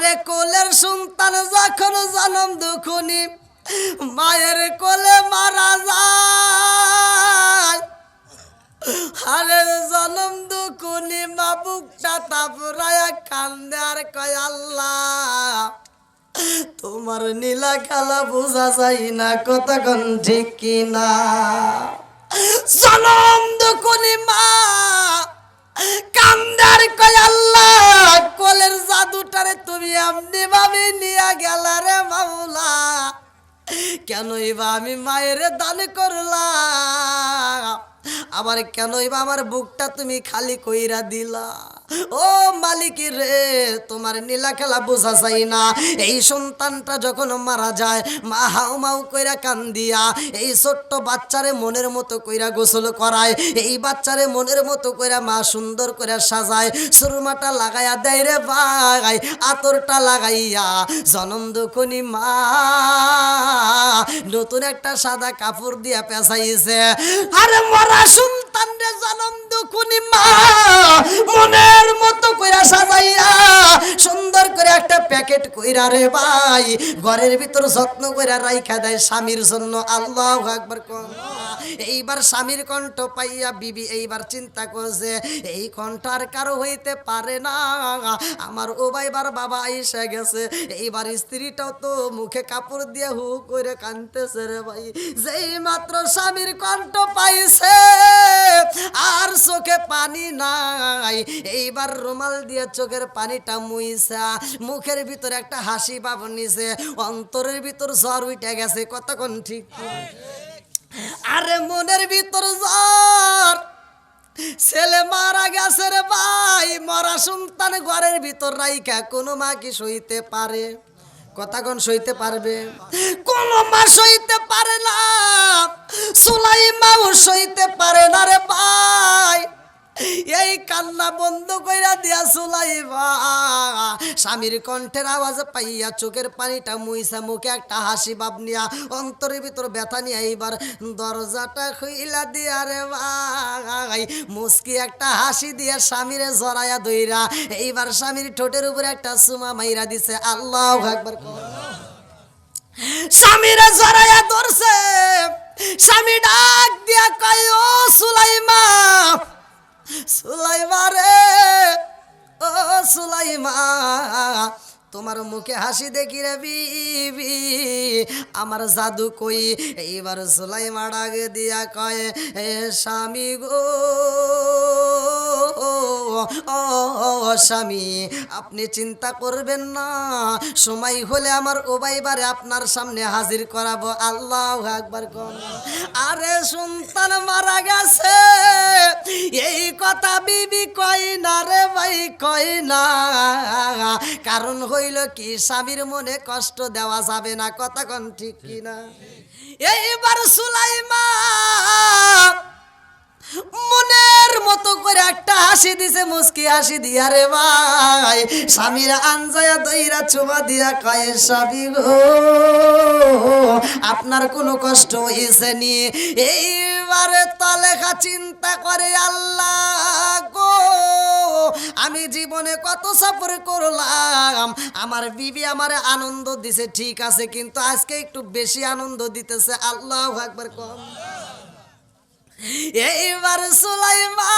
আরে কোলের সন্তান যখন জন্ম দুখুনি মায়ের কোলে মারা যায়, আরে জন্ম দুখুনি মা বুকটা তাপরায়া কান্দে আর কয় আল্লাহ তোমার নীলা খেলা বোঝা যায় না, কতক্ষণ ঠিক কিনা। জনম দুকুনি মা কান্দার কয় আল্লাহ কোলের জাদুটারে তুমি এমনি ভাবে নিয়ে গেলা রে মাওলা, কেনই বা আমি মায়ের দান করলাম, আবার কেনই বা আমার বুকটা তুমি খালি কইরা দিলা। ও মালিক রে তোমার নীলা খেলা বোঝা যায় না। এই সন্তানটা যখন মারা যায় মা হাউ মাউ কইরা কান্দিয়া এই ছোট্ট বাচ্চারে মনের মতো কইরা গোসল করায়, এই বাচ্চারে মনের মতো কইরা মা সুন্দর করে সাজায়, সুরমাটা লাগাইয়া দেয় রে ভাই, আতরটা লাগাইয়া জনম দুখুনি মা নতুন একটা সাদা কাপড় দিয়া পেঁচাইছে। আরে মরা সন্তান রে জনম দুখুনি মা মনের মতো কইরা সাজাইয়া সুন্দর করে একটা প্যাকেট কইরা রে ভাই ঘরের ভিতর যত্ন কইরা রাইখা দেয় স্বামীর জন্য। আল্লাহু আকবার। এইবার স্বামীর কণ্ঠ পাইয়া বিবি এইবার চিন্তা করছে এই কণ্ঠ আর কারো হইতে পারে না, আমার ওবাইবার বাবা আইসা গেছে। এইবার স্ত্রীটাও তো মুখে কাপড় দিয়ে হু করে কাঁদতেছে রে ভাই। যেই মাত্র স্বামীর কণ্ঠ পাইছে আর চোখে পানি নাই, এইবার রুমাল দিয়ে চোখের পানিটা মুইসা মুখের ভিতরে একটা হাসি ভাব নিছে, অন্তরের ভিতর জ্বর উঠে গেছে। কতক্ষণ ঠিক আরে মনের ভিতর জ্বর, ছেলে মারা গেছে রে ভাই, মরা সন্তান ঘরের ভিতর রাইখা কোনো মা কি সইতে পারে? কতক্ষণ সইতে পারবে? কোন মা সইতে পারে না, সুলাইমাও সইতে পারে না রে ভাই। এই কান্না বন্ধ কইরা দিয়া সুলাইমা স্বামীর কণ্ঠের আওয়াজ পাইয়া চোখের পানিটা মুইসা মুখে একটা হাসি ভাব নিয়া অন্তরের ভিতর ব্যথা নিয়ে এইবার দরজাটা খুইলা দিয়া রে ভাই মুস্কি একটা হাসি দিয়া স্বামীরে জড়াইয়া ধইরা এইবার স্বামীর ঠোঁটের উপরে একটা চুমা মাইরা দিছে। আল্লাহু আকবার। স্বামীরে জড়াইয়া ধরছে, স্বামী ডাক দিয়া কয় ও সুলাইমা, সুলাইমা রে ও সুলাইমা তোমার মুখে হাসি দেখি রে বিবি, আমার জাদু কই? এইবার সুলাইমা ডাক দিয়া কয় এ স্বামী গো ও স্বামী আপনি চিন্তা করবেন না, সময় হলে আমার ওবাইবারে আপনার সামনে হাজির করাবো। আল্লাহু আকবার। আরে সন্তান মারা গেছে এই কথা বিবি কয় না রে ভাই, কয় না, কারণ হইল কি স্বামীর মনে কষ্ট দেওয়া যাবে না। কতক্ষণ ঠিক কিনা? এইবার সুলাইমা মনের মতো করে একটা হাসি দিছে, মুস্কি হাসি দিয়া রে ভাই স্বামীর আনজায়া দইরা চুমা দিয়া কয় স্বামী গো আপনার কোনো কষ্ট হয়েছে নি? এইবারে তলেখা চিন্তা করে আল্লাহ গো আমি জীবনে কত সফর করলাম, আমার বিবি আমারে আনন্দ দিছে ঠিক আছে, কিন্তু আজকে একটু বেশি আনন্দ দিতেছে। আল্লাহু আকবার। কম এইবার সুলাইমা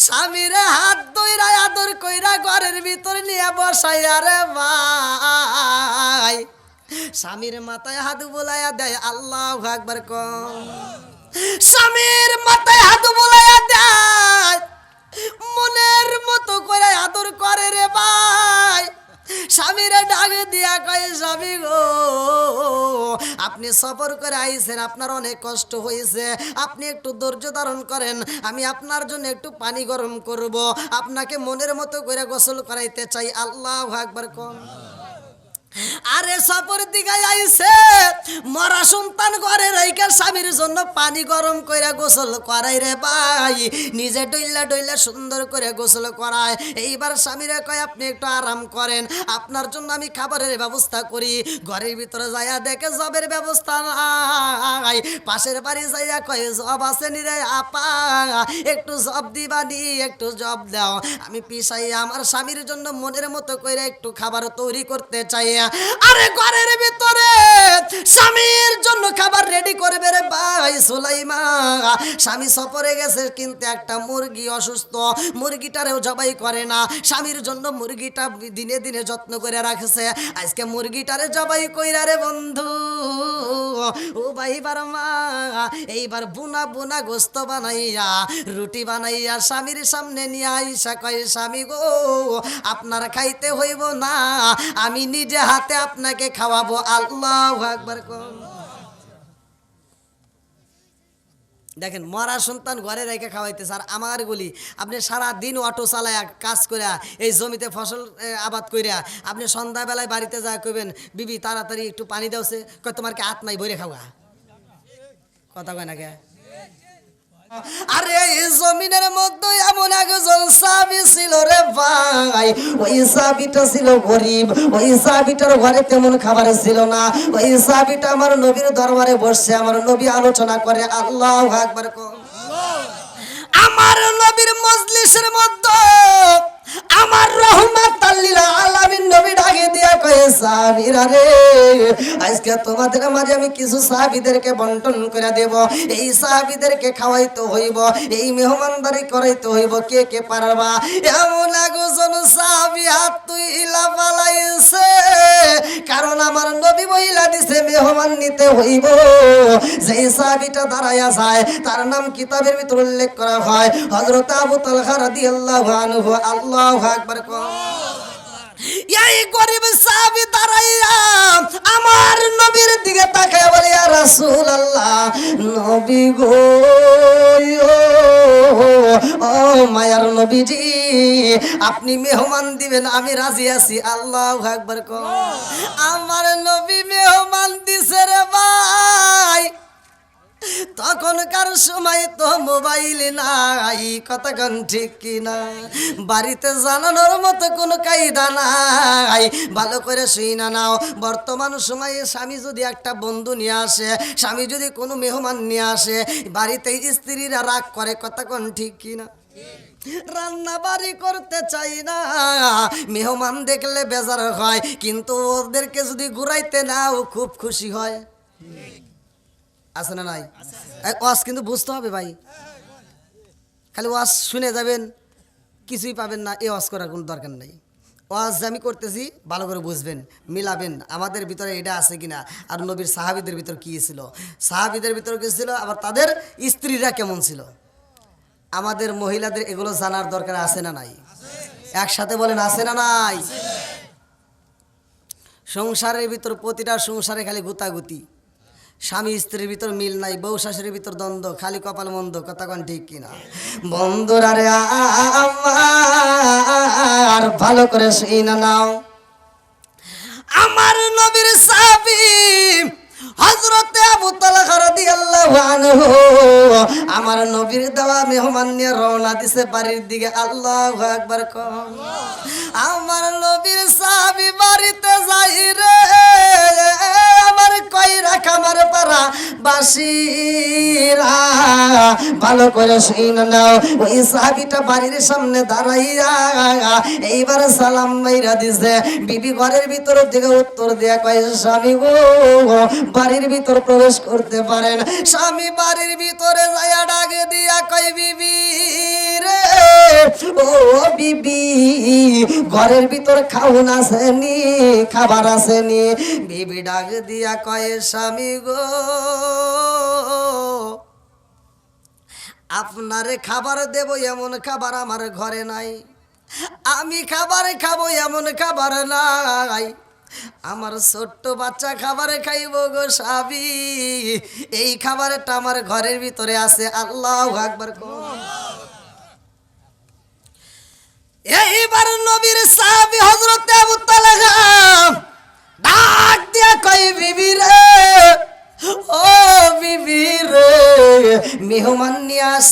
স্বামীরে হাত ধইরা আদর কইরা ঘরের ভিতর নিয়ে বসাইয়া রে ভাই স্বামীর মাথায় হাত বুলাইয়া দেয়। আল্লাহু আকবার। কম স্বামীর মাথায় হাত বুলাইয়া দেয়, মনের মতো করে আদর করে রে ভাই। স্বামীরে ডাক দিয়া কয় স্বামী গো আপনি সফর করে আইছেন, আপনার অনেক কষ্ট হয়েছে, আপনি একটু ধৈর্য ধারণ করেন, আমি আপনার জন্য একটু পানি গরম করব, আপনাকে মনের মতো করে গোসল করাইতে চাই। আল্লাহু আকবার। কম আরে সফর দিকে আইছে মরা সন্তান ঘরে রাইকা স্বামীর জন্য পানি গরম কইরা গোসল করাই রে ভাই, নিজে ডইলা ডইলা সুন্দর করে গোসল করায়। এইবার স্বামীরা কয় আপনি একটু আরাম করেন, আপনার জন্য আমি খাবারের ব্যবস্থা করি। ঘরের ভিতরে যাইয়া দেখে জবের ব্যবস্থা নাই, পাশের বাড়ি যাইয়া কয় জব আছে নি রে আপা, একটু জব দিবানি, একটু জব দাও। আমি পিছাইয়া আমার স্বামীর জন্য মনের মতো করে একটু খাবার তৈরি করতে চাই। আরে ঘরের ভিতরে স্বামীর জন্য খাবার রেডি করবে রে ভাই সুলাইমা। স্বামী সফরে গেছে কিন্তু একটা মুরগি অসুস্থ, মুরগিটারেও জবাই করে না। স্বামীর জন্য মুরগিটা দিনে দিনে যত্ন করে রাখছে, আজকে মুরগিটারে জবাই কইরা রে বন্ধু ও ভাই মা এইবার বুনা বুনা গোস্ত বানাইয়া রুটি বানাইয়া স্বামীর সামনে নিয়ে আইসা কয় স্বামী গো আপনার খাইতে হইব না, আমি নিজে হাতে আপনাকে খাওয়াবো। আল্লাহু আকবার। দেখেন মরা সন্তান ঘরে রেখে খাওয়াইতেছে। আর আমার গুলি আপনি সারা দিন অটো চালায় কাজ করে এই জমিতে ফসল আবাদ কইরা আপনি সন্ধ্যাবেলায় বাড়িতে যা কইবেন বিবি তাড়াতাড়ি একটু পানি দাওছে, কয় তোমার কি হাত নাই ভরে খাওয়া, কথা কয় না কে? আরে এই জমিনের মধ্যে এমন একজন সাহাবী ছিল রে ভাই, ওই সাহাবীটা ছিল গরিব, ওই সাহাবীটার ঘরে তেমন খাবার ছিল না। ওই সাহাবীটা আমার নবীর দরবারে বসে আমার নবী আলোচনা করে। আল্লাহু আকবার। আমার নবীর মজলিসের মধ্যে আমার রহমাতাল লিল আলামিন নবী ডাকে দিয়া কয় সাহাবীরা রে আজকে তোমাদের মাঝে আমি কিছু সাহাবীদেরকে বন্টন করে দেব, এই সাহাবীদেরকে খাওয়াইতে হইব, এই মেহমানদারি করাইতে হইব, কে কে পারবা? এমন একজন সাহাবী হাত তুইলা পালাইছে, কারণ আমার নবী বইলা দিছে মেহমান নিতে হইব। যেই সাহাবীটা দাঁড়ায়া যায় তার নাম কিতাবের ভিতর উল্লেখ করা হয় হযরত আবু তালহা রাদিয়াল্লাহু আনহু। আল্লাহু আকবার। এই গরিব সাহাবী দাঁড়াইয়া আমার নবীর দিকে তাকায় বলে ইয়া রাসূলুল্লাহ, নবী গো ও মায়ার নবীজি আপনি মেহমান দিবেন, আমি রাজি আছি। আল্লাহু আকবার। আমার নবী মেহমান দিছে রে ভাই, তখনকার সময় তো মোবাইল নাই, কতক্ষণ ঠিক কিনা, বাড়িতে জানানোর মতো কোনো কায়দা নাই, ভালো করে শুই না নাও। বর্তমান সময়ে স্বামী যদি একটা বন্ধু নিয়ে আসে, স্বামী যদি কোনো মেহমান নিয়ে আসে, বাড়িতে স্ত্রীরা রাগ করে, কতক্ষণ ঠিক কিনা, রান্না বাড়ি করতে চাই না, মেহমান দেখলে বেজার হয়, কিন্তু ওদেরকে যদি ঘুরাইতে নাও খুব খুশি হয়। আছে না নাই? ওয়াজ কিন্তু বুঝতে হবে ভাই, খালি ওয়াজ শুনে যাবেন কিছুই পাবেন না, এ ওয়াজ করার কোনো দরকার নেই। ওয়াজ আমি করতেছি ভালো করে বুঝবেন, মিলাবেন আমাদের ভিতরে এটা আছে কিনা, আর নবীর সাহাবীদের ভিতর কী ছিল, সাহাবীদের ভিতর কী ছিল, আবার তাদের স্ত্রীরা কেমন ছিল। আমাদের মহিলাদের এগুলো জানার দরকার আছে না নাই? একসাথে বলেন আছে না নাই? সংসারের ভিতর প্রতিটা সংসারে খালি গুতাগুতি, স্বামী স্ত্রীর ভিতর মিল নাই, বউ শাশুড়ির ভিতর দ্বন্দ্ব, খালি কপাল মন্দ, কতক্ষণ ঠিক কিনা। বন্ধুরা রে আমার ভালো করে শুনে নাও, আমার নবীর সাহাবী হযরত আবু তালহা রাদিয়াল্লাহু আনহু আমার নবীর দেওয়া মেহমান নিয়ে রওনা দিছে বাড়ির দিকে। আল্লাহু আকবার। আমার নবীর সাহাবী বাড়িতে যাই রে আমার কইরা খামার পাড়া বাসীরা ভালো করে শুনে নাও, ওই সাহাবীটা বাড়ির সামনে দাঁড়াইয়া এইবার সালাম মাইরা দিছে। বিবি ঘরের ভিতর থেকে উত্তর দেয়া কয় স্বামী গো বাড়ির ভিতর প্রবেশ করতে পারেন। স্বামী বাড়ির ভিতরে যায়া ডাকে দিয়া কয় বিবি রে ও বিবি ঘরের ভিতর খাউন আসেনি, খাবার আসেনি। বিবি ডাক দিয়া কয় স্বামী গো আপনারে খাবার দেব এমন খাবার আমার ঘরে নাই, আমি খাবার খাবো এমন খাবার নাই, আমার ছোট্ট বাচ্চা খাবারে খাইব গো স্বামী, এই খাবারটা আমার ঘরের ভিতরে আছে। আল্লাহু আকবার। এইবার নবীর সাহাবী হযরত আবু তালহা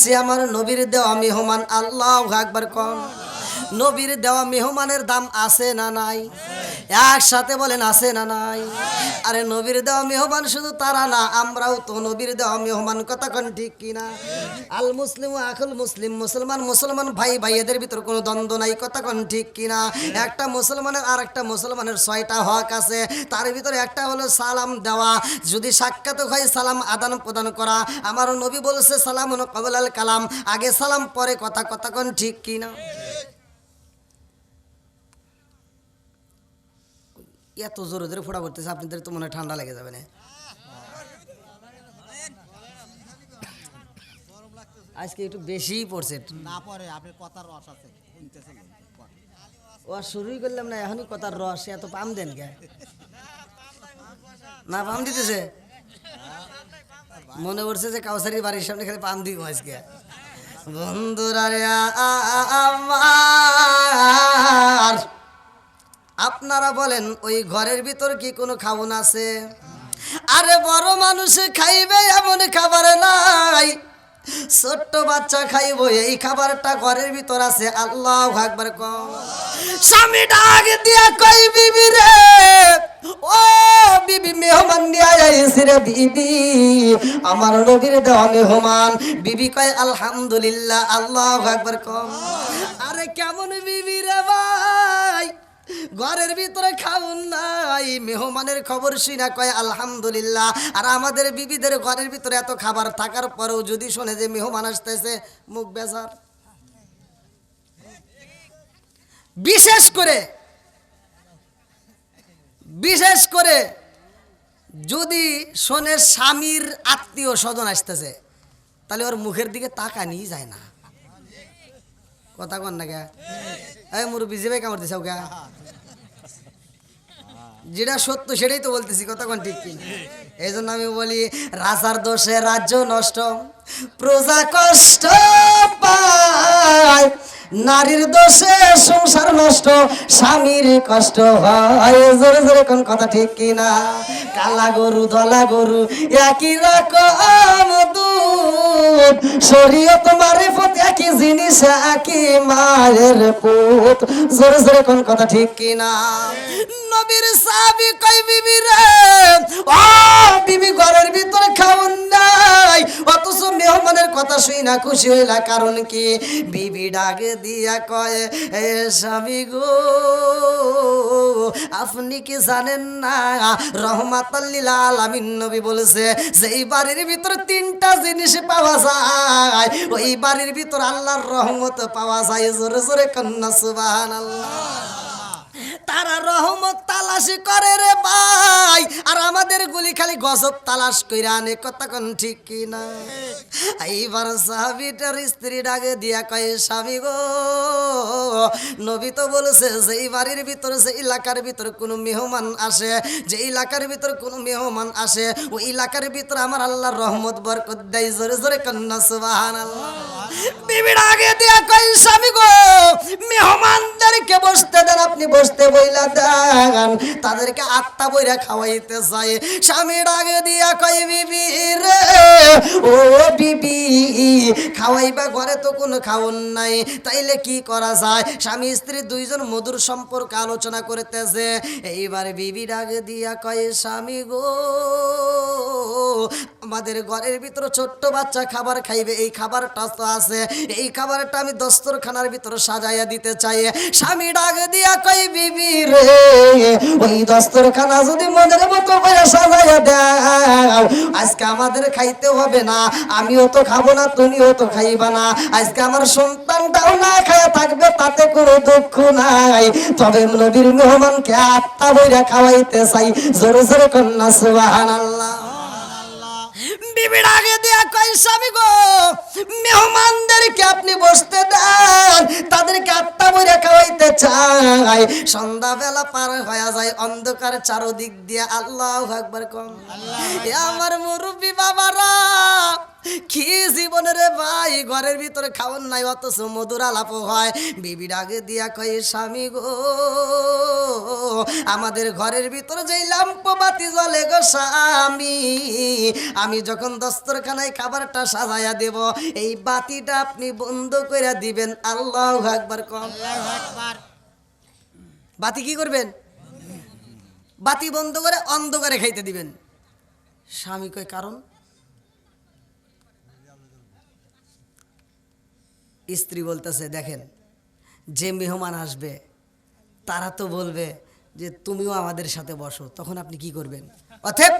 আসছি আমার নবীর দেওয়া মেহমান। আল্লাহু আকবার কম। নবীর দেওয়া মেহমানের দাম আছে না নাই? একসাথে বলেন আছে না নাই? আরে নবীর দেওয়া মেহমান শুধু তারা না, আমরাও তো নবীর দেওয়া মেহমান। কথা কোন ঠিক কিনা? আল মুসলিম আখুল মুসলিম, মুসলমান মুসলমান ভাই ভাইদের ভিতর কোনো দ্বন্দ্ব নাই। কথা কোন ঠিক কিনা? একটা মুসলমানের আর একটা মুসলমানের 6টা হক আছে, তার ভিতরে একটা হলো সালাম দেওয়া। যদি সাক্ষাৎ হয় সালাম আদান প্রদান করা। আমার নবী বলছে সালামুন ক্বাবলাল কালাম, আগে সালাম পরে কথা। কথা কোন ঠিক কিনা? এত জোরে জোরে ফোড়া করতেছে, আপনাদের তো মনে হয় ঠান্ডা লেগে যাবে না? আজকে একটু বেশিই পড়ছে। না পরে আপনি কথার রস আছে শুনতেছেন। ও শুরুই করলাম না, এখনই কথার রস। এত পাম দেন কে? না পাম দিতেছে, মনে করছে যে কাউসারির বাড়ির সামনে খালি পাম দিব আজকে। বন্ধুরা রে আমার, আপনারা বলেন ওই ঘরের ভিতর কি কোনো খাওন আছে? আরে বড় মানুষ খাইবে এমন খাবার নাই, ছোট্ট বাচ্চা খাইবো এই খাবারটা ঘরের ভিতর আছে। আল্লাহু আকবার কও। স্বামী ডাক দিয়া কই বিবি রে, ও বিবি মেহমান নিয়ে আইছি রে বিবি, আমার নবীর দেওয়া মেহমান। বিবি কয় আলহামদুলিল্লাহ। আল্লাহু আকবার কও। আরে কেমন বিবি রে ভাই, ঘরের ভিতরে খাউন নাই, মেহমানের খবর শুনা কয় আলহামদুলিল্লাহ। আর আমাদের বিবিদের ঘরের ভিতরে এত খাবার থাকার পরেও যদি শোনে যে মেহমান আসতেছে, মুখ বেজার। বিশেষ করে যদি শোনে স্বামীর আত্মীয় স্বজন আসতেছে, তাহলে ওর মুখের দিকে তাকানি যায় না। কথা কন না কে? এই মুরব্বি যে ভাই কামড় দিছে ওকে, যেটা সত্য সেটাই তো বলতেছি। কথা কোন ঠিক কি? এই জন্য আমি বলি, রাজার দোষে রাজ্য নষ্ট, প্রজা কষ্ট পায়, নারীর দোষে সংসার নষ্ট, স্বামীর কষ্ট হয়। জোরে জোরে কোন কথা ঠিক কিনা? কালা গরু ধলা গরু একই রকম দুধ, শরীয়ত মারিফত একই জিনিস, একই মায়ের পুত। জোরে জোরে কোন কথা ঠিক কিনা? নবীর সাহাবী কই বিবি রে, ও বিবি ঘরের ভিতরে খাওন নাই, অথচ মেহমানের কথা শুই না খুশি হইলা, কারণ কি? বিবি ডাকে দিয়া কয়, এ স্বামী গো, আপনি কি জানেন না রহমাতাল লিল আলামিন নবী বলেছে যে এই বাড়ির ভিতরে 3টা জিনিস পাওয়া যায়, ওই বাড়ির ভিতর আল্লাহর রহমত পাওয়া যায়। জোরে জোরে কন্যা সুবহানাল্লাহ। তারা রহমত তালাশি করে রে ভাই, আর আমাদের গুলি খালি গজব তালাশ কইরা আনে। কথা কোন ঠিক কিনা? এইবার সাহাবীটার স্ত্রী ডাকে দিয়া কয়, স্বামী গো, নবী তো বলেছে যে এই বাড়ির ভিতরে, যে এলাকার ভিতরে কোনো মেহমান আসে, যে এলাকার ভিতরে কোনো মেহমান আসে, ওই এলাকার ভিতরে আমার আল্লাহর রহমত বরকত দেয়। জোরে জোরে কন্যা সুবহানাল্লাহ। বিবি ডাকে দিয়া কয়, স্বামী গো, মেহমানদেরকে বসতে দেন, আপনি বসতে বইলা দেন, তাদেরকে আত্মা বইরা খাওয়াইতে চাই। স্বামী ডাকে দিয়া কয়, বিবি রে, ও বিবি, খাওয়াইবা ঘরে তো কোনো খাওন নাই, তাইলে কি করা যায়? স্বামী স্ত্রী দুইজন মধুর সম্পর্ক আলোচনা করতেছে। এইবার বিবি ডাকে দিয়া কয়, স্বামী গো, আমাদের ঘরের ভিতরে ছোট্ট বাচ্চা খাবার খাইবে, এই খাবারটা তো আছে, এই খাবারটা আমি দস্তরখানার ভিতরে সাজাইয়া দিতে চাই। স্বামী ডাকে দিয়া কই, বিবি রে, ওই দস্তরখানা যদি মনের মতো করে সাজাইয়া দাও, আজকে আমাদের খাইতে হবে না, আমিও তো খাবো না, তুমিও তো খাইবা না, আজকে আমার সন্তানটাও না খায়া থাকবে, তাতে কোনো দুঃখ নাই, তবে নবীর মেহমানকে আত্মা বইরা খাওয়াইতে চাই। জোরে জোরে কন্যা সুবহানাল্লাহ। বিবি ডাকে দিয়া কয়, স্বামী গো, মেহমানদেরকে আপনি বসতে দেন, তাদেরকে আত্মা বইরা খাওয়াইতে চাই। সন্ধ্যাবেলা পার হয়ে যায়, অন্ধকার চারদিক দিয়ে। আল্লাহু আকবার কম। এ আমার মুরব্বি বাবারা, কি জীবন রে ভাই, ঘরের ভিতরে খাওয়ান নাই, অথচ মধুর আলাপ হয়। বিবি ডাকে দিয়া কয়, স্বামী গো, আমাদের ঘরের ভিতরে যেই ল্যাম্প বাতি জ্বলে গো স্বামী, আমি যখন দস্তরখানায় খাবারটা সাজায়া দেব এই বাতিটা আপনি বন্ধ করে দিবেন। আল্লাহু আকবার কম। আল্লাহু আকবার। বাতি কি করবেন? বাতি বন্ধ করে অন্ধকারে খাইতে দিবেন। স্বামী কয় কারণ? স্ত্রী বলতেছে দেখেন, যে মেহমান আসবে তারা তো বলবে যে তুমিও আমাদের সাথে বসো, তখন আপনি কি করবেন? অতএব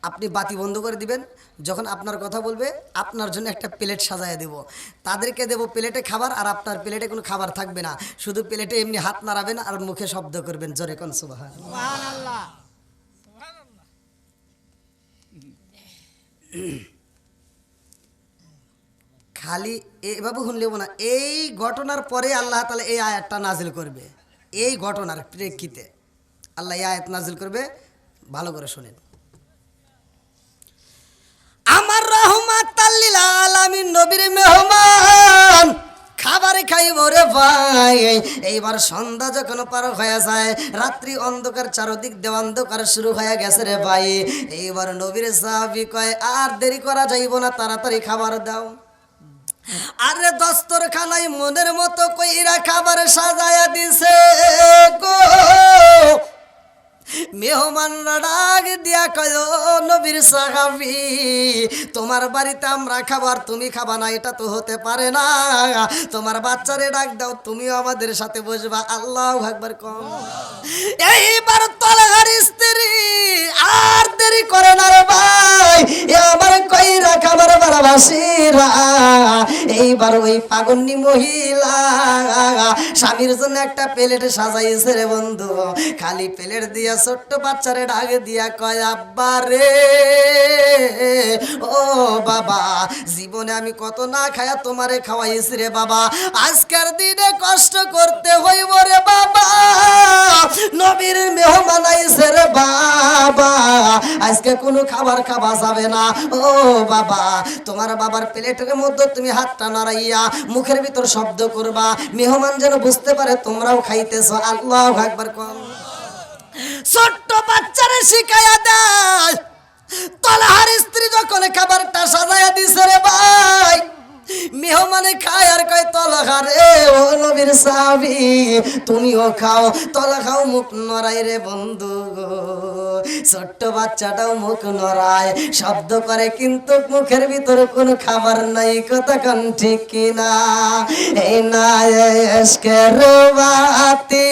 আপনি বাতি বন্ধ করে দিবেন, যখন আপনার কথা বলবে আপনার জন্য একটা প্লেট সাজায় দেব, তাদেরকে দেব প্লেটে খাবার, আর আপনার প্লেটে কোনো খাবার থাকবে না, শুধু প্লেটে এমনি হাত নাড়াবেন আর মুখে শব্দ করবেন, জোরে কোন সুবহান। সুবহানাল্লাহ। খালি এভাবে শুনলেও না, এই ঘটনার পরে আল্লাহ তাআলা এই আয়াতটা নাজিল করবে। এই ঘটনার প্রেক্ষিতে আল্লাহ এই আয়াত নাজিল করবে, ভালো করে শুনেন। আমার রাহমাতাল লিল আলামিন নবীর মেহমান খাবার খাইব রে ভাই। এইবার সন্ধ্যা যখন পার হয়ে যায়, রাত্রি অন্ধকার, চারদিক দিয়ে অন্ধকার শুরু হয়ে গেছে রে ভাই। এইবার নবীর সাহাবী কয় আর দেরি করা যাইব না, তাড়াতাড়ি খাবার দাও। আরে দস্তরখানায় মনের মতো কইরা খাবার সাজায়া দিছে গো। মেহমানরা ডাক দিয়া কয় ও নবীর সাহাবী, তোমার বাড়িতে আমরা খাবার তুমি খাবা না, এটা তো হতে পারে না। তোমার বাচ্চারে ডাক দাও, তুমিও আমাদের সাথে বসবা। আল্লাহু আকবার কম। এইবার তলহার স্ত্রী আর দেরি করে না রে ভাই, আমার কইরা খাবার বাড়াবাসীরা। এইবার ওই পাগন্নি মহিলা স্বামীর জন্য একটা প্লেট সাজাইছে রে বন্ধু। খালি প্লেট দিয়া ছোট্ট বাচ্চারে ডাক দিয়া কয় আব্বা রে, ও বাবা, জীবনে আমি কত না খায়া তোমারে খাওয়াইছি রে বাবা, আজকের দিনে কষ্ট করতে হইব রে বাবা। নবীর মেহমান আইছে রে বাবা, আজকে কোনো খাবার খাওয়া যাবে না। ও বাবা, তোমার বাবার প্লেটের মধ্যে তুমি হাতটা নাড়াইয়া মুখের ভিতর শব্দ করবা, মেহমান যেন বুঝতে পারে তোমরাও খাইতেছো। আল্লাহু আকবার কম। ছোট্ট বাচ্চারে শিখাইয়া দেয়। তলহার স্ত্রী যখন খাবারটা সাজাইয়া দিছে রে ভাই, মেহমানে খায় আর কয় তলহারে, ও নবীর সাহাবী তুমিও খাও। তলহাও মুখ নড়াই রে বন্ধু, ছোট্ট বাচ্চাটাও মুখ নড়ায়, শব্দ করে, কিন্তু মুখের ভিতরে কোনো খাবার নাই। কথা কোন ঠিক কিনা? এই না এসকের বাতি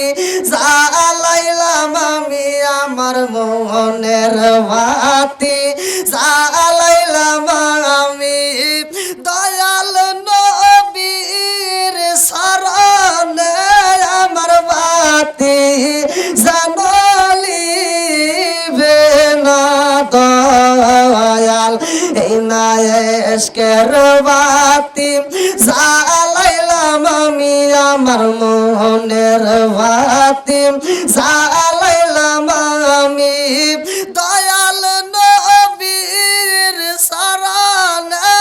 জ্বালাইলাম আমি, আমার মনের বাতি জ্বালাইলাম আমি, দয়াল নবীর শরণে আমার বাতি জানলিবে না দয়াল। এই না এসকের বাতি জ্বালাইলাম আমি, আমার মনের বাতি জ্বালাইলাম আমি, দয়াল নবীর শরণে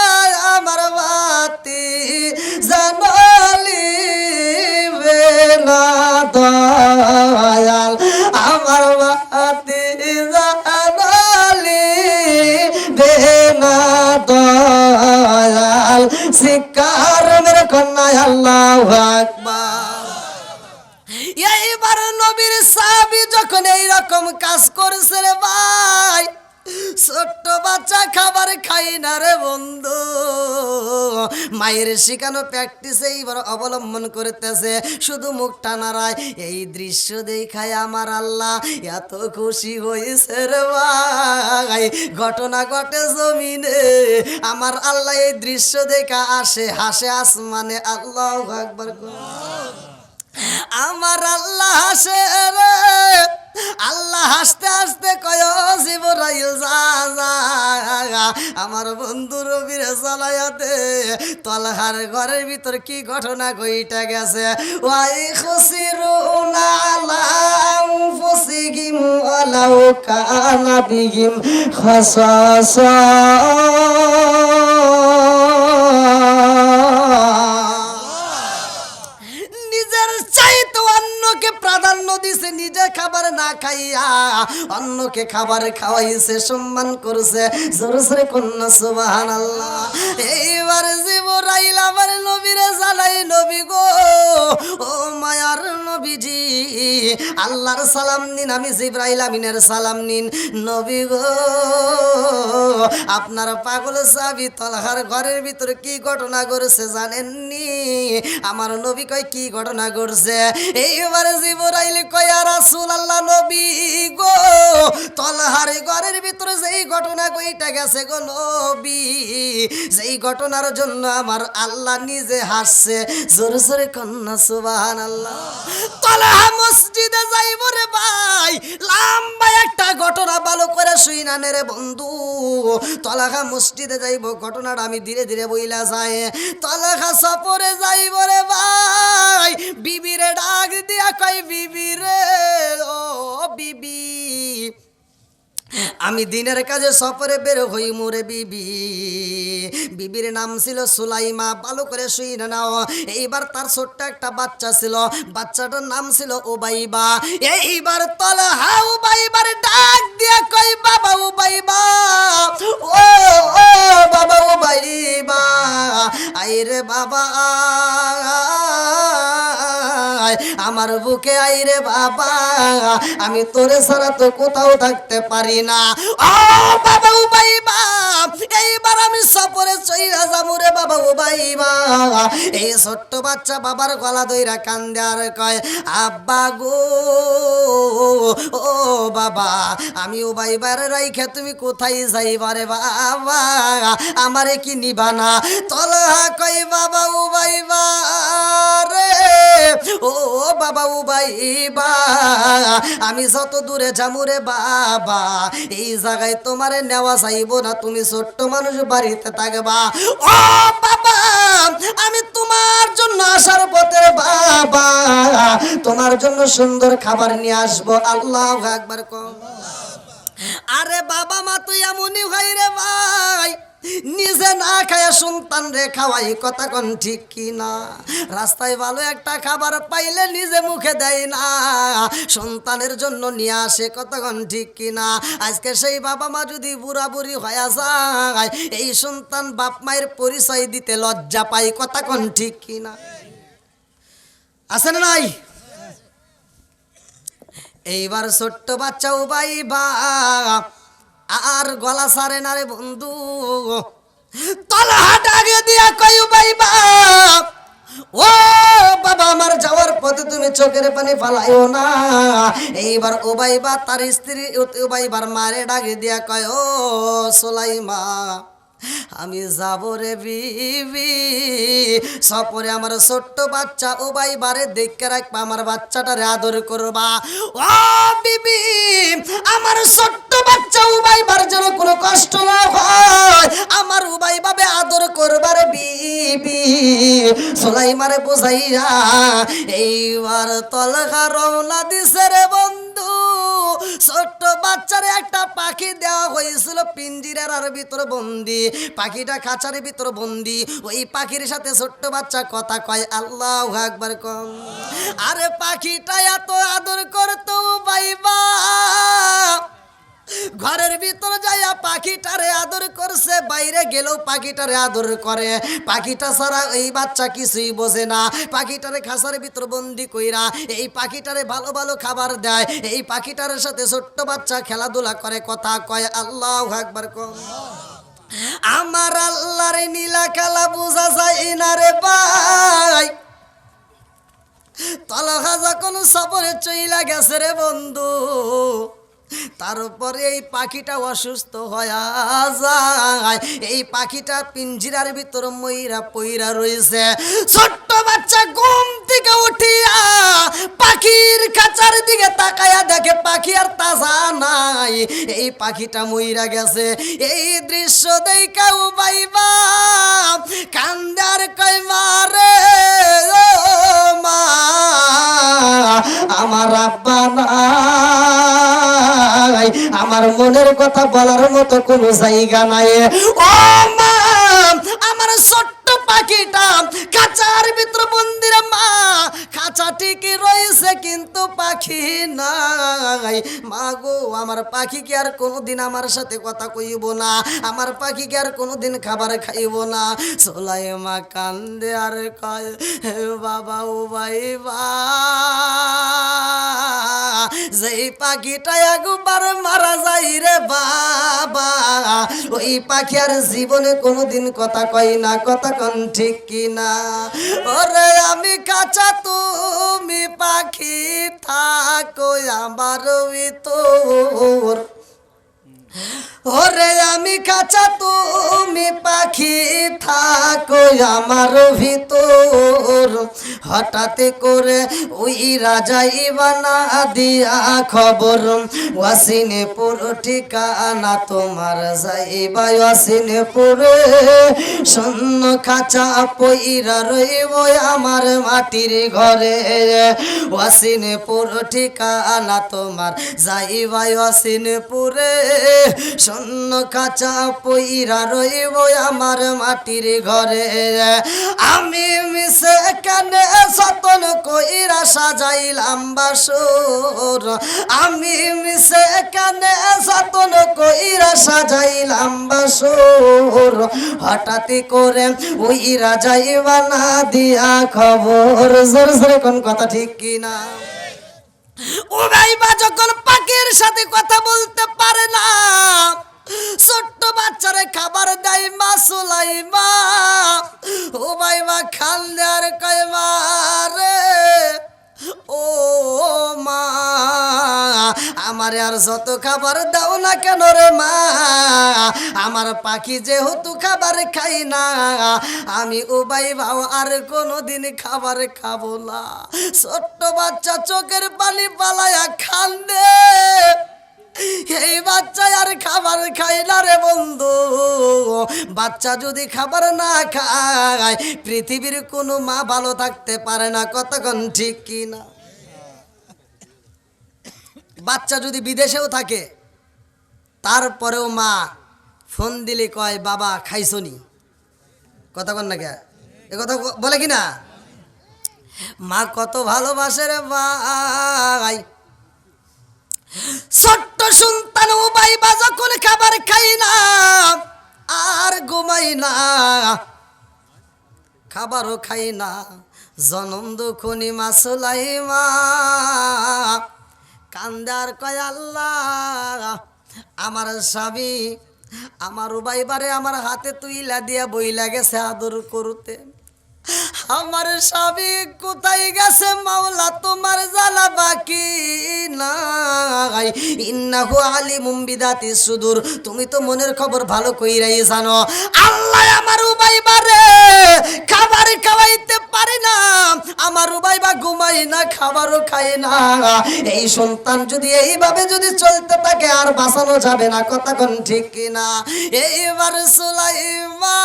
আমার বাতি জানলিবে না দয়াল, আমার বাতি জানলিবে না দয়াল। শিকার মেরে কন্যায় আল্লাহু আকবার। এইবার নবীর সাহাবী যখন এইরকম কাজ করছে রে ভাই, ছোট্ট বাচ্চা খাবার খাই না রে বন্ধু, মায়ের শিখানো প্র্যাকটিস এইবার অবলম্বন করতেছে, শুধু মুখটা নাড়ায়। এই দৃশ্য দেখায় আমার আল্লাহ এত খুশি হয়েছে রে ভাই। ঘটনা ঘটে জমিনে, আমার আল্লাহ এই দৃশ্য দেখা আসে হাসে আসমানে। আল্লাহু আকবার। আমার আল্লাহ হাসে রে, আল্লাহ হাসতে হাসতে কয় জিবরাইল যা যা আমার বন্ধু রবির চালায়াতে তলহার ঘরের ভিতর কি ঘটনা ঘইটা গেছে। ওয়াই খুসিরুনা আলা আনফুসিহিম ওয়ালাউ কানা বিহিম খাসাসা। নিজের চাইতে অন্যকে প্রাধান্য দিছে, নিজে খাবার না খাইয়া অন্যকে খাবার খাওয়াইছে, সম্মান করছে। জোরে জোরে কন্যা সুবহানাল্লাহ। এইবার জিবরাইল আমার নবীরে জানাই, নবী গো, ও মায়ার নবীজি, আল্লাহর সালাম নিন, আমি জিবরাইল আমিনের সালাম নিন। নবী গো, আপনার পাগল সাহাবী তলহার ঘরের ভিতরে কি ঘটনা ঘটেছে জানেননি? আমার নবী কয় কি ঘটনা ঘটছে? এইবারে জিবরাইল কয়, ইয়া রাসূলুল্লাহ, নবী গো, তলহার ঘরের ভিতরে যেই ঘটনা কইটা গেছে গো নবী, যেই ঘটনার জন্য আমার আল্লাহ নিজে হাসছে। জোরে জোরে কন্যা সুবহানাল্লাহ। তলহা মসজিদে যাইব রে ভাই, লম্বা একটা ঘটনা ভালো করে শুইনা নে রে বন্ধু। তলহা মসজিদে যাইব, ঘটনাটা আমি ধীরে ধীরে বইলা যাই। তলহা সফরে যাইব রে ভাই, বিবিরে ডাক দিয়া কই, বিবি রে, ও বিবি, আমি দিনের কাজে সফরে বের হই মোরে বিবি। বিবির নাম ছিল সুলাইমা, ভালো করে শুই না নাও। এইবার তার ছোট্ট একটা বাচ্চা ছিল, বাচ্চাটার নাম ছিল উবাইবা। এইবার তলহা উবাইবার ডাক দিয়া কই, বাবা উবাইবা, ও ও বাবা উবাইবা, আইরে বাবা আমার বুকে আইরে বাবা, আমি তোরে ছাড়া তো কোথাও থাকতে পারি না। ও বাবা উবাইবা, এইবার আমি সফরে চইরা যাবো রে বাবা উবাইবা। এই ছোট্ট বাচ্চা বাবার গলা ধইরা কান্দে আর কয়, আব্বা গো, ও বাবা, আমি উবাইবার রাইখা তুমি কোথায় যাইবা রে বাবা, আমারে কি নিবা না? তলহা কই, বাবা উবাইবা রে, ও বাবা উবাইবা, আমি যত দূরে যামু রে বাবা, এই জায়গায় তোমারে নেওয়া যাইব না, তুমি ছোট্ট মানুষ বাড়িতে থাকবা। ও বাবা, আমি তোমার জন্য আসার পথে বাবা, তোমার জন্য সুন্দর খাবার নিয়ে আসবো। আল্লাহু আকবার কও। আরে বাবা মা তুই এমনই ভাই রে ভাই, নিজে না খায়া সন্তান রে খাওয়াই, কথা কোন ঠিক কি না? রাস্তায় ভালো একটা খাবার পাইলে নিজে মুখে দেয় না, সন্তানের জন্য নিয়ে আসে, কথা কোন ঠিক কি না? আজকে সেই বাবা মা যদি বুড়া বুড়ি হয়ে যায়, এই সন্তান বাপ মায়ের পরিচয় দিতে লজ্জা পায়, কথা কোন ঠিক কি না? আছে না নাই? এইবার ছোট্ট বাচ্চা উবাইবা আর গলা সারে না রে বন্ধু। তলহা ডাকে দিয়া কই, উবাইবা, ও বাবা, আমার যাওয়ার পথে তুমি চোখের পানি ফালাইও না। এইবার উবাইবা তার স্ত্রী উবাইবার মারে ডাকে দিয়া কয়, ও সুলাইমা, আমি যাব রে বিবি, সপরে আমার ছোট্ট বাচ্চা উবাইবারে দেখে রাখবা, আমার বাচ্চাটারে আদর করবা। ও বিবি, আমার ছোট্ট বাচ্চা উবাইবার যেন কোনো কষ্ট না হয়, আমার উবাইবাবে আদর করবার বিবি। সুলাইমারে বোঝাইয়া এইবার তলহা রওনা দিছে রে বন্ধু। ছোট্ট বাচ্চারে একটা পাখি দেওয়া হয়েছিল পিঞ্জিরার ভিতর বন্দি, পাখিটা খাঁচার ভিতর বন্দি। ওই পাখির সাথে ছোট্ট বাচ্চা কথা কয়, আল্লাহু আকবার কম। আরে পাখিটা এত আদর করতো বাইবা, ঘরের ভিতর যাইয়া পাখিটারে আদর করছে, বাইরে গেলেও পাখিটারে আদর করে। পাখিটা ছাড়া এই বাচ্চা কিছুই বোঝে না। পাখিটারে খাঁচার ভিতর বন্দি কইরা এই পাখিটারে ভালো ভালো খাবার দেয়, এই পাখিটার সাথে ছোট্ট বাচ্চা খেলাধুলা করে, কথা কয়, আল্লাহু আকবার কম। আমার আল্লাহর নীলা খেলা বোঝা যায় না রে ভাই। তলহা যখন সফরে চইলা গেছে রে বন্ধু, তারপরে এই পাখিটা অসুস্থ হয়ে যায়। এই পাখিটা পিঞ্জিরার ভিতর মইরা পইরা রয়েছে। ছোট্ট বাচ্চা ঘুম থেকে উঠিয়া পাখির খাঁচার দিকে তাকায়া দেখে পাখি আর তাজা নাই, এই পাখিটা মইরা গেছে। এই দৃশ্য দেখা উবাইবা কান্দার কই, মারে ও মা, আমার আব্বা নাই, আমার মনের কথা বলার মতো কোনো জায়গা নাই। ও মা, আমার ছোট্ট পাখিটা খাঁচার খাঁচার ভিতর বন্দিরা মা, খাঁচা ঠিকই রয়েছে কিন্তু পাখি নাই। মা গো, আমার পাখি কি আর কোনোদিন আমার সাথে কথা কইব না? আমার পাখি কি আর কোনোদিন খাবার খাইব না? সুলাইমা কান্দে আর কয়, হে বাবা ও বাইবা, যেই পাখিটা একবার মারা যায় রে বাবা, ওই পাখি আর জীবনে কোনোদিন কথা কয় না। কথা কন ঠিক কিনা? ওরে আমি কাঁচা, তুমি পাখি, থাকো আমার ভিতর। ওরে আমি কাঁচা, তুমি পাখি, থাকো আমার ভিতর। হঠাৎ করে ওই রাজাই বানা দিয়া খবর, ওয়াসিনেপুর ঠিকানা তোমার যাইবা ওয়াসিনেপুরে। শূন্য খাঁচা পইরা রইব আমার মাটির ঘরে, ওয়াসিনেপুর ঠিকানা তোমার যাইবা ওয়াসিনেপুরে। শূন্য খাঁচা পইরা রইব আমার মাটির ঘরে। আমি মিশে কানে যতন কইরা সাজাইলাম বাসর, আমি মিশে কানে যতন কইরা সাজাইলাম বাসর। হঠাৎ করে ওই রাজাই বানা দিয়া খবর। জোর জোরে কোন কথা ঠিক কিনা? উবাইবা যখন পাখির সাথে কথা বলতে পারে না, ছোট্ট বাচ্চারে খাবার দেয় মা সুলাইমা। উবাইবা খান্দে আর কয়, মা রে ও মা, আমারে আর যত খাবার দাও না কেন রে মা, আমার পাখি যেহেতু খাবার খাই না, আমি উবাইবাও আর কোনোদিন খাবার খাবো না। ছোট্ট বাচ্চা চোখের পানি পালায়া কান্দে। এই বাচ্চা আর খাবার খায় না রে বন্ধু। বাচ্চা যদি খাবার না খায়, পৃথিবীর কোনো মা ভালো থাকতে পারে না। কতক্ষণ ঠিক কি না? বাচ্চা যদি বিদেশেও থাকে, তারপরেও মা ফোন দিলে কয়, বাবা খাইছনি? কতক্ষণ না কে এ কথা বলে কি না? মা কত ভালোবাসে রে ভাই। ছোট্ট সন্তান উবাইবা যখন খাবার খাই না আর ঘুমাই না, খাবারও খাই না, জনম দুখনি মা সুলাইমা কান্দার কয়, আল্লাহ আমার স্বামী আমার উবাইবারে আমার হাতে তুইলা দিয়া বইলা গেছে আদর করতে। আমার স্বামী কোথায় গেছে মাওলা, তোমার জ্বালা বাকি নাই। ইন্নাহু আলিমুম বিদাতি সুদূর, তুমি তো মনের খবর ভালো কইরাই জানো। আল্লাহ আমার উবাইবারে খাবার খাওয়াইতে পারে না, আমার উবাইবা ঘুমাই না, খাবারও খায় না। এই সন্তান যদি এইভাবে যদি চলতে থাকে আর বাঁচানো যাবে না। কথা কোন ঠিক কিনা? এইবার সুলাইমা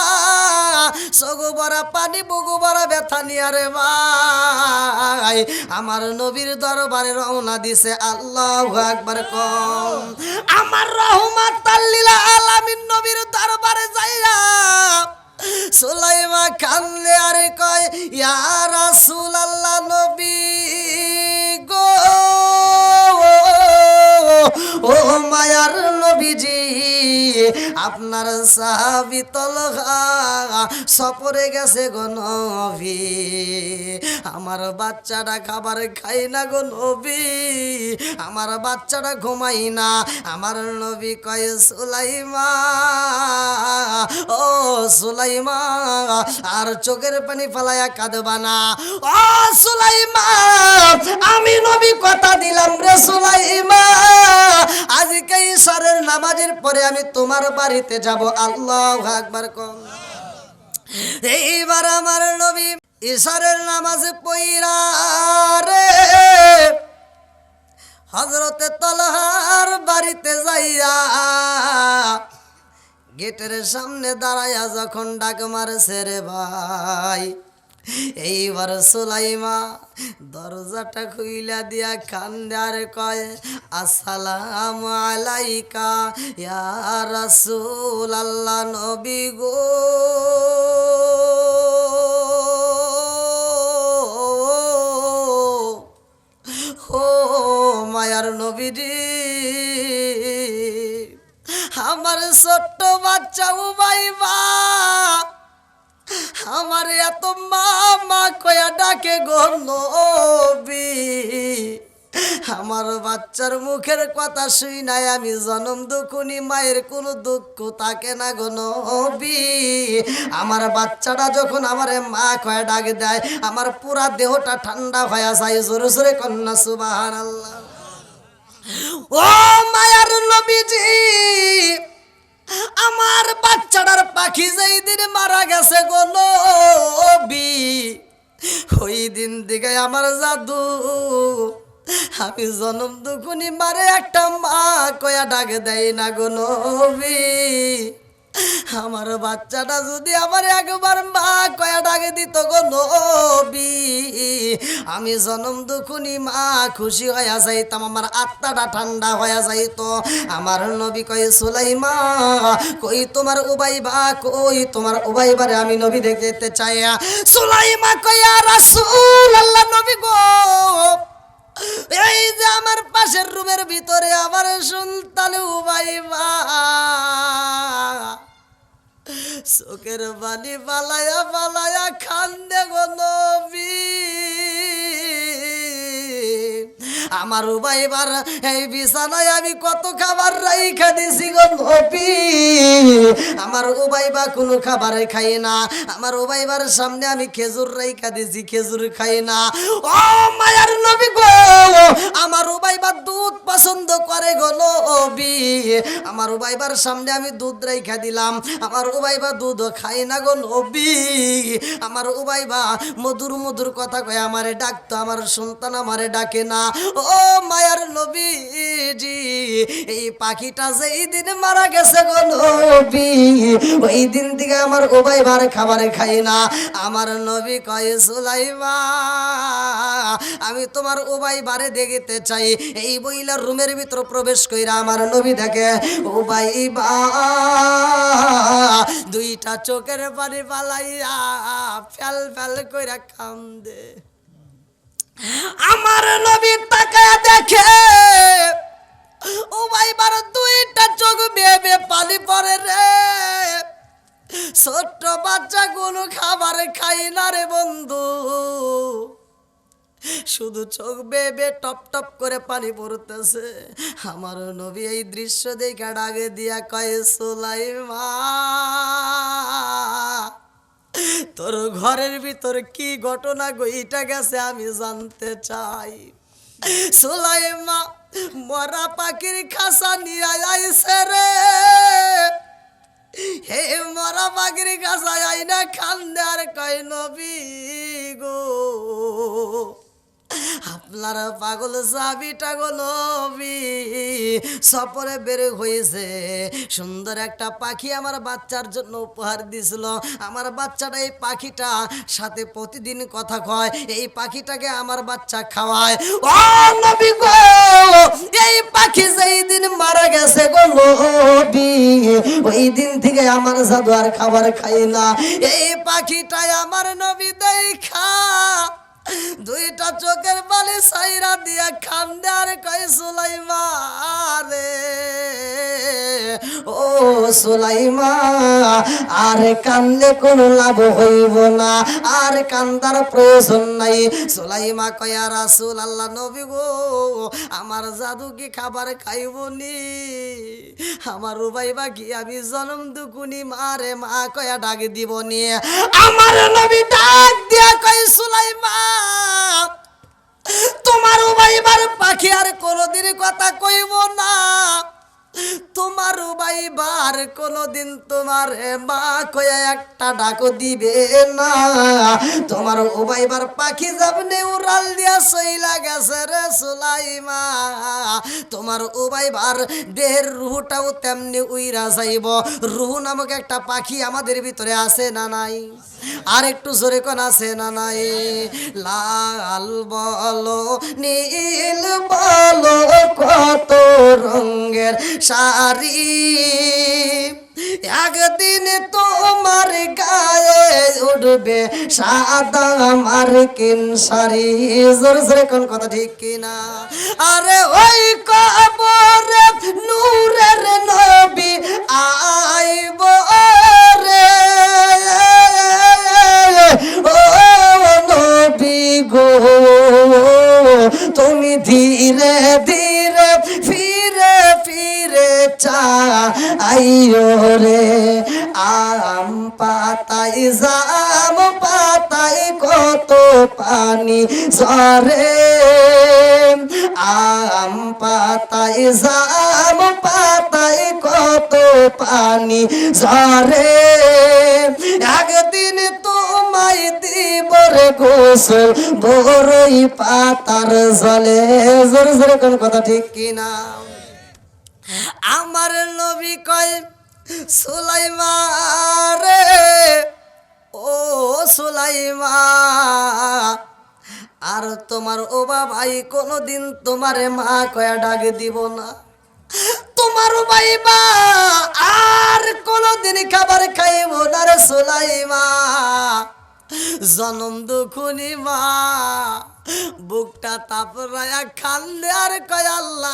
সগো বড়া পানি বুগু বড়া ব্যথা নিয়ে রে ভাই আমার নবীর দরবারে রওনা দিছে। আল্লাহু আকবার কম। আমার রহমাতাল লিল আলামিন নবীর দরবারে যাইয়া সুলাইমা কান্দে আর কয়, ইয়া রাসূলুল্লাহ নবী গো, ও মায়ার নবীজি, আপনার সাহাবী তলহা সফরে গেছে গো নবী, আমার বাচ্চাটা খাবার খাই না গো নবী, আমার বাচ্চাটা ঘুমাই না। আমার নবী কয়, সুলাইমা ও সুলাইমা, আর চোখের পানি ফালায়া কাঁদবা না। ও সুলাইমা, আমি নবী কথা দিলাম রে সুলাইমা, আজকে ঈশ্বরের নামাজের পরে আমি তোমার বাড়িতে যাব। আল্লাহু আকবার কম। এইবার আমার নবী ঈশ্বরের নামাজে পইরা রে হযরতে তলহার বাড়িতে যাইয়া গেটের সামনে দাঁড়াইয়া যখন ডাক মারছে রে ভাই, এইবার সুলাইমা দরজাটা খুইলা দিয়া কান্দে আর কয়, আসসালামু আলাইকা ইয়া রাসূলুল্লাহ নবী গো, মায়ার নবীজি আমার ছোট্ট বাচ্চা উবাইবা আমার এত মা মা কয়া ডাকে গো নবী আমার বাচ্চার মুখের কথা শুই নাই আমি জনম দুঃখুনি মায়ের কোনো দুঃখ থাকে না গো নবী আমার বাচ্চাটা যখন আমারে মা কয়া ডাক দেয় আমার পুরা দেহটা ঠান্ডা হয়ে যায় জোরে জোরে কন্যা সুবহানাল্লাহ ও মায়ার নবীজি আমার বাচ্চাটার পাখি যেই দিন মারা গেছে গো নবী ওই দিন থেকে আমার জাদু আমি জনম দুখুনি মারে একটা মা কয়া ডাক দেয় না গো নবী আমার বাচ্চাটা যদি আমার একবার মা কয়া ডাকে দিত গো নবী আমি জনম দুখুনি মা খুশি হয়ে যাইতাম আমার আত্মাটা ঠান্ডা হয়ে যাইত আমার নবী কয় সুলাইমা কই তোমার উবাইবা কই তোমার উবাইবারে আমি নবী দেখতে চাই সুলাইমা কয়া রাসূলুল্লাহ নবী গো এই যে আমার পাশের রুমের ভিতরে আমার সন্তান উবাইবা চোখের বালি বালায়া বালায়া খান্দে গো নবী আমার উবাইবার এই বিছানায় আমি কত খাবার রাইখা দিছি গো নবী আমার উবাইবা কোনো খাবার খাই না আমার উবাইবার সামনে আমি খেজুর রাইখা দিছি খেজুর খাই না ও মায়ার নবী গো আমার উবাইবা দুধ পছন্দ করে গো নবী আমার উবাইবার সামনে আমি দুধ রাইখা দিলাম আমার উবাইবা দুধ খাই না গো নবী আমার উবাইবা মধুর মধুর কথা কয় আমারে ডাকতো আমার সন্তান আমারে ডাকে না ও মায়ার নবীজি এই পাখিটা যেই দিন মারা গেছে গো নবী ওই দিন থেকে আমার উবাইবার খাবার খাই না আমার নবী কয় সুলাইমা আমি তোমার উবাইবারে দেখতে চাই এই বইলার রুমের ভিতর প্রবেশ কইরা আমার নবী দেখে উবাইবা দুইটা চোখের পানি পালাইয়া ফেল ফেল কইরা কান্দে আমার নবী তাকায়া দেখে উবাইবার দুইটা চোখ বেয়ে বেয়ে পানি পড়ে রে ছোট্ট বাচ্চা কোনো খাবার খাই না রে বন্ধু শুধু চোখ বেয়ে বেয়ে টপ টপ করে পানি পড়তেছে আমার নবী এই দৃশ্য দেখে ডাকে দিয়া কয় সুলাইমা তোর ঘরের ভিতর কি ঘটনা গইটা গেছে আমি জানতে চাই সুলাইমা মরা পাখির খাসা নিয়ে আইছে রে হে মরা পাখির খাসা আইনা খান্দে আর কয় নবী গো আপনার পাগল সাবিটা গো নবী সফরে বের হয়েছে সুন্দর একটা পাখি আমার বাচ্চার জন্য উপহার দিছিল আমার বাচ্চাটা এই পাখিটা সাথে প্রতিদিন কথা কয় এই পাখিটাকে আমার বাচ্চা খাওয়ায় ও নবী গো এই পাখি যেই দিন মারা গেছে গো নবী ওই দিন থেকে আমার জাদু আর খাবার খাই না এই পাখিটাই আমার নবী দেখা দুইটা চোখের বালি সাইরা দিয়া খান্দে আর কয় সুলাইমা রে ও সুলাইমা আর কান্দে কোনো লাভ হইব না আর কান্দার প্রয়োজন নাই সুলাইমা কয় রাসূলুল্লাহ নবী গো আমার জাদু কি খাবার খাইব নি আমার উবাইবা কি আমি জন্ম দুকুনি মারে মা কয়া ডাক দিব নি আমার নবী ডাক দিয়া কয় সুলাইমা তোমার উবাইবার পাখি আর কোনদিন কথা কইব না তোমার উবাইবার কোনদিন তোমার মা কয়া একটা ডাকো দিবে না তোমার উবাইবার পাখি যাবনে উড়াল দিয়া সইলা গেছে রে সুলাইমা তোমার উবাইবার দেহের রুহটাও তেমনি উইরা যাইব রুহ নামক একটা পাখি আমাদের ভিতরে আছে না নাই আর একটু জোরে কোন আছে না নাই লাল বলো নীল বলো কত রঙের শাড়ি একদিন তোমার গায়ে উঠবে সাদা মার্কিন শাড়ি। জোরে জোরে কোন কথা ঠিক কিনা? আরে ওই কবরে নূরের নবী আইব রে, ও নবী গো তুমি ধীরে ধীরে ফিরে ফিরে চাইও রে। আম পাতায় জাম পাতায় কত পানি ঝরে, আম পাতায় জাম পাতায় কত পানি ঝরে। একদিন তোমায় দিব রে গোসল বড়ই পাতার জলে। জোরে জোরে কোন কথা ঠিক কিনা? আমার নবী কয় সুলাইমা রে, ও সুলাইমা, আর তোমার ও বাবাই কোনোদিন তোমারে মা কয়া ডাক দিব না। তোমার বাইবা আর কোনোদিন খাবার খাইব না রে সুলাইমা। জনম দুখুনি মা বুকটা তাপরায়া খান্দে আর কয় আল্লাহ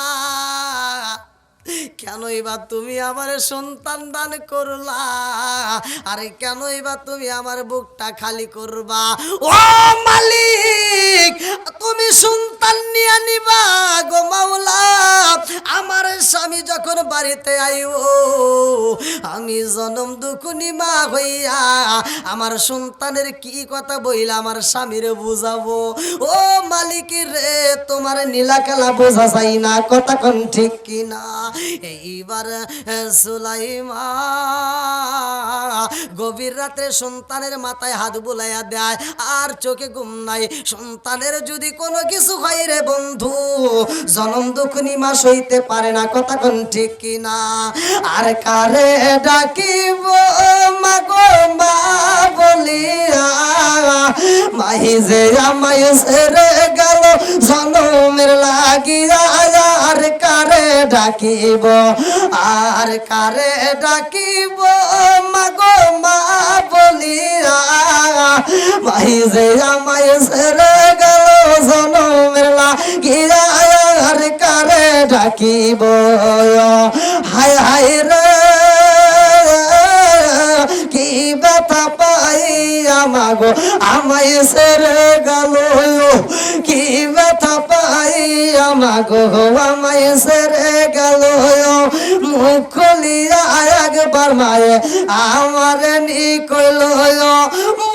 কেনই বা তুমি আমার সন্তান দান করলা, আরে কেনই বা তুমি আমার বুকটা খালি করবা? ও মালিক তুমি সন্তান নিয়ে নিবা গো মাওলা। আমার স্বামী যখন বাড়িতে আইও আমি জনম দুখুনি মা হইয়া আমার সন্তানের কি কথা বইলা আমার স্বামীর বুঝাবো? ও মালিক রে তোমার নীলা খেলা বোঝা যায় না, কথা কোন ঠিক কিনা? এইবার সুলাইমা গভীর রাতে সন্তানের মাথায় হাত বুলাইয়া দেয়, আর চোখে ঘুম নাই। সন্তানের যদি কোনো কিছু হয় রে বন্ধু জনম দুঃখনি মা সইতে পারে না, কথা কোন ঠিক কিনা? আর কারে ডাকিব মাগো মা বলিয়া, মাহি যে আমায় ছেড়ে গেল জনমের লাগিয়া। আর কারে ডাকিব, আর কারে ডাকিব মাগো মা বলিয়া, মাহি যে আমায় ছেড়ে গেল জনমের লাগিয়া। আর কারে ডাকিব, হায় হায় রে কি ব্যথা পাই আমাগো আমায় ছেড়ে গেল, কি ব্যথা পাই আমাগো আমায় ছেড়ে গেল। মুখ খুলিয়া একবার মায়ে আমার নি কইল,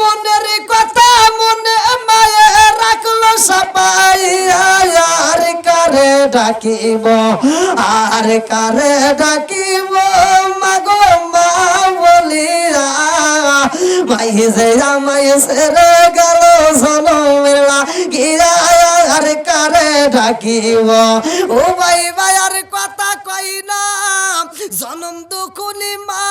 মনের কথা মনে মায়ে রাখলো সাপাইয়া। আর কারে ডাকিব, আর কারে ডাকিব মাগো মা বলিয়া, মাই যে আমায় ছেড়ে গেল জনমের লাগিয়া। আর কারে ডাকিব, ও ভাই ভাই আর কথা কই না জনম দুখুনি মা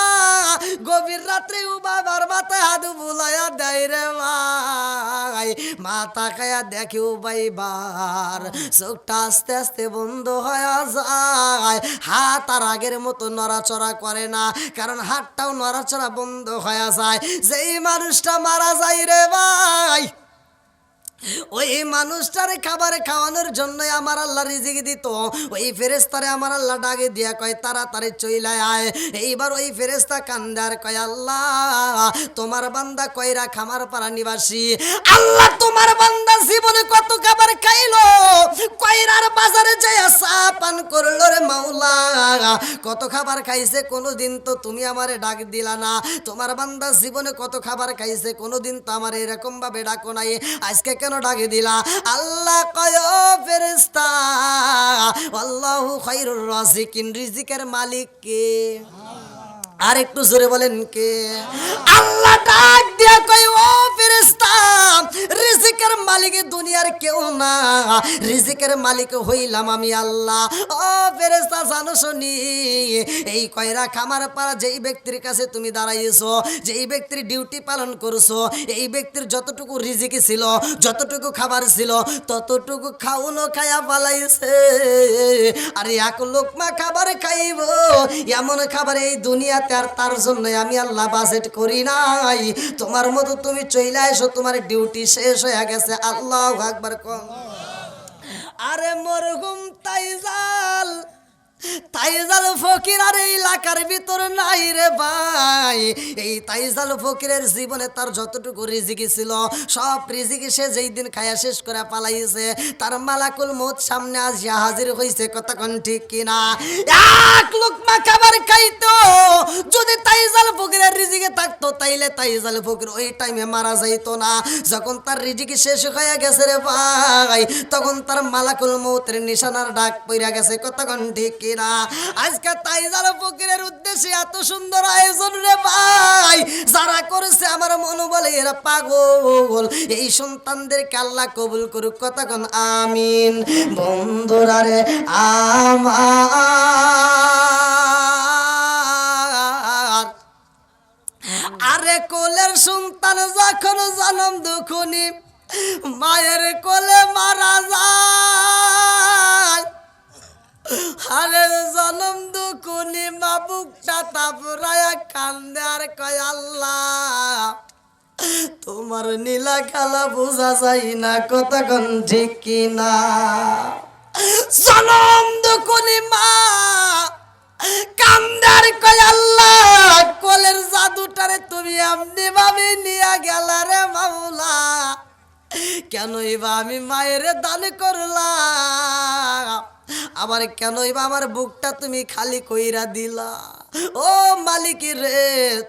গভীর রাত্রে ও বাবার মাথায় হাত বুলাইয়া দেয় রে ভাই। মাথা খায়া দেখে ও বাইবার চোখটা আস্তে আস্তে বন্ধ হয়ে যায়, হাত আর আগের মতো নড়াচড়া করে না, কারণ হাতটাও নড়াচড়া বন্ধ হয়ে যায়। যেই মানুষটা মারা যায় রে ভাই ওই মানুষটার খাবার খাওয়ানোর জন্য আমার আল্লাহ রিজিক দিত। ওই ফেরেশতারে আমার আল্লাহ ডাকে দিয়া কয় তাড়াতাড়ি চইলা আয়। এইবার ওই ফেরেশতা কান্দার কয় আল্লাহ তোমার বান্দা কয়রা খামার পাড়া নিবাসী, আল্লাহ তোমার বান্দা জীবনে কত খাবার খাইলো, কয়রার বাজারে যাইয়া চা পান করলো রে মাওলা, কত খাবার খাইছে কোনোদিন তো তুমি আমারে ডাক দিলা না। তোমার বান্দা জীবনে কত খাবার খাইছে কোনোদিন তো আমার এরকম ভাবে ডাকো নাই, আজকে কেন ডাকে দিলা? আল্লাহ কয় ও ফেরেশতা আল্লাহু খায়রুর রাজিকিন, রিজিকের মালিক কে? আর একটু জোরে বলেন কে? আল্লাহ ডাক দিয়া কয় ও ফেরেশতা রিজিকের মালিক দুনিয়ার কেউ না, রিজিকের মালিক হইলাম আমি আল্লাহ। ও ফেরেশতা জানো শুনি এই কয়রা খামার পাড়া যেই ব্যক্তির কাছে তুমি দাঁড়াইছো, যেই ব্যক্তির ডিউটি পালন করছো, এই ব্যক্তির যতটুকু রিজিক ছিল, যতটুকু খাবার ছিল, ততটুকু খাওনো খায়া পালাইছে। আর এক লোকমা খাবার খাইব এমন খাবার এই দুনিয়াতে দুনিয়াতে, আর তার জন্য আমি আল্লাহ বাজেট করি নাই। তোমার মতো তুমি চইলা এসো, তোমার ডিউটি শেষ হয়ে গেছে। আল্লাহু আকবার কোন। আরে মরহুম তাইজাল ফকির আর এই এলাকার ভিতর নাই রে ভাই। এই তাইজাল ফকিরের জীবনে তার যতটুকু রিজিকি ছিল সব রিজিকি সে যেই দিন খায়া শেষ করে পালাইছে, তার মালাকুল মউত সামনে আসিয়া হাজির হইছে। কতক্ষণ ঠিক কিনা? এক লোকমা খাবার খাইতো যদি তাইজাল ফকিরের রিজিকে থাকতো, তাইলে তাইজাল ফকির ওই টাইমে মারা যাইতো না। যখন তার রিজিকি শেষ হয়ে গেছে রে ভাই, তখন তার মালাকুল মউতের নিশানার ডাক পইরা গেছে। কতক্ষণ ঠিক কিনা? আজকে তাইজাল ফকিরের উদ্দেশ্যে এত সুন্দর আয়োজন রে ভাই, যারা করেছে আমার মনে বলে এরা পাগল। এই সন্তানদেরকে আল্লাহ কবুল করুক। কতক্ষণ আমিন। বন্ধুরা রে আমার, আরে কোলের সন্তান যখন জন্ম দুখুনি মায়ের কোলে মারা যায়, আরে জনম দুকুনি মা বুকটা তাপরায়া কান্দে আর কয় আল্লাহ তোমার নীলা খেলা বোঝা যায় না। কতক্ষণ ঠিক কিনা? জনম দুকুনি মা কান্দে আর কয় আল্লাহ কোলের জাদুটারে তুমি এমনি ভাবে নিয়া গেলা রে মাওলা, কেনই বা আমি মায়ের দান করলাম, আবার কেনই বা আমার বুকটা তুমি খালি কইরা দিলা। ও মালিক রে,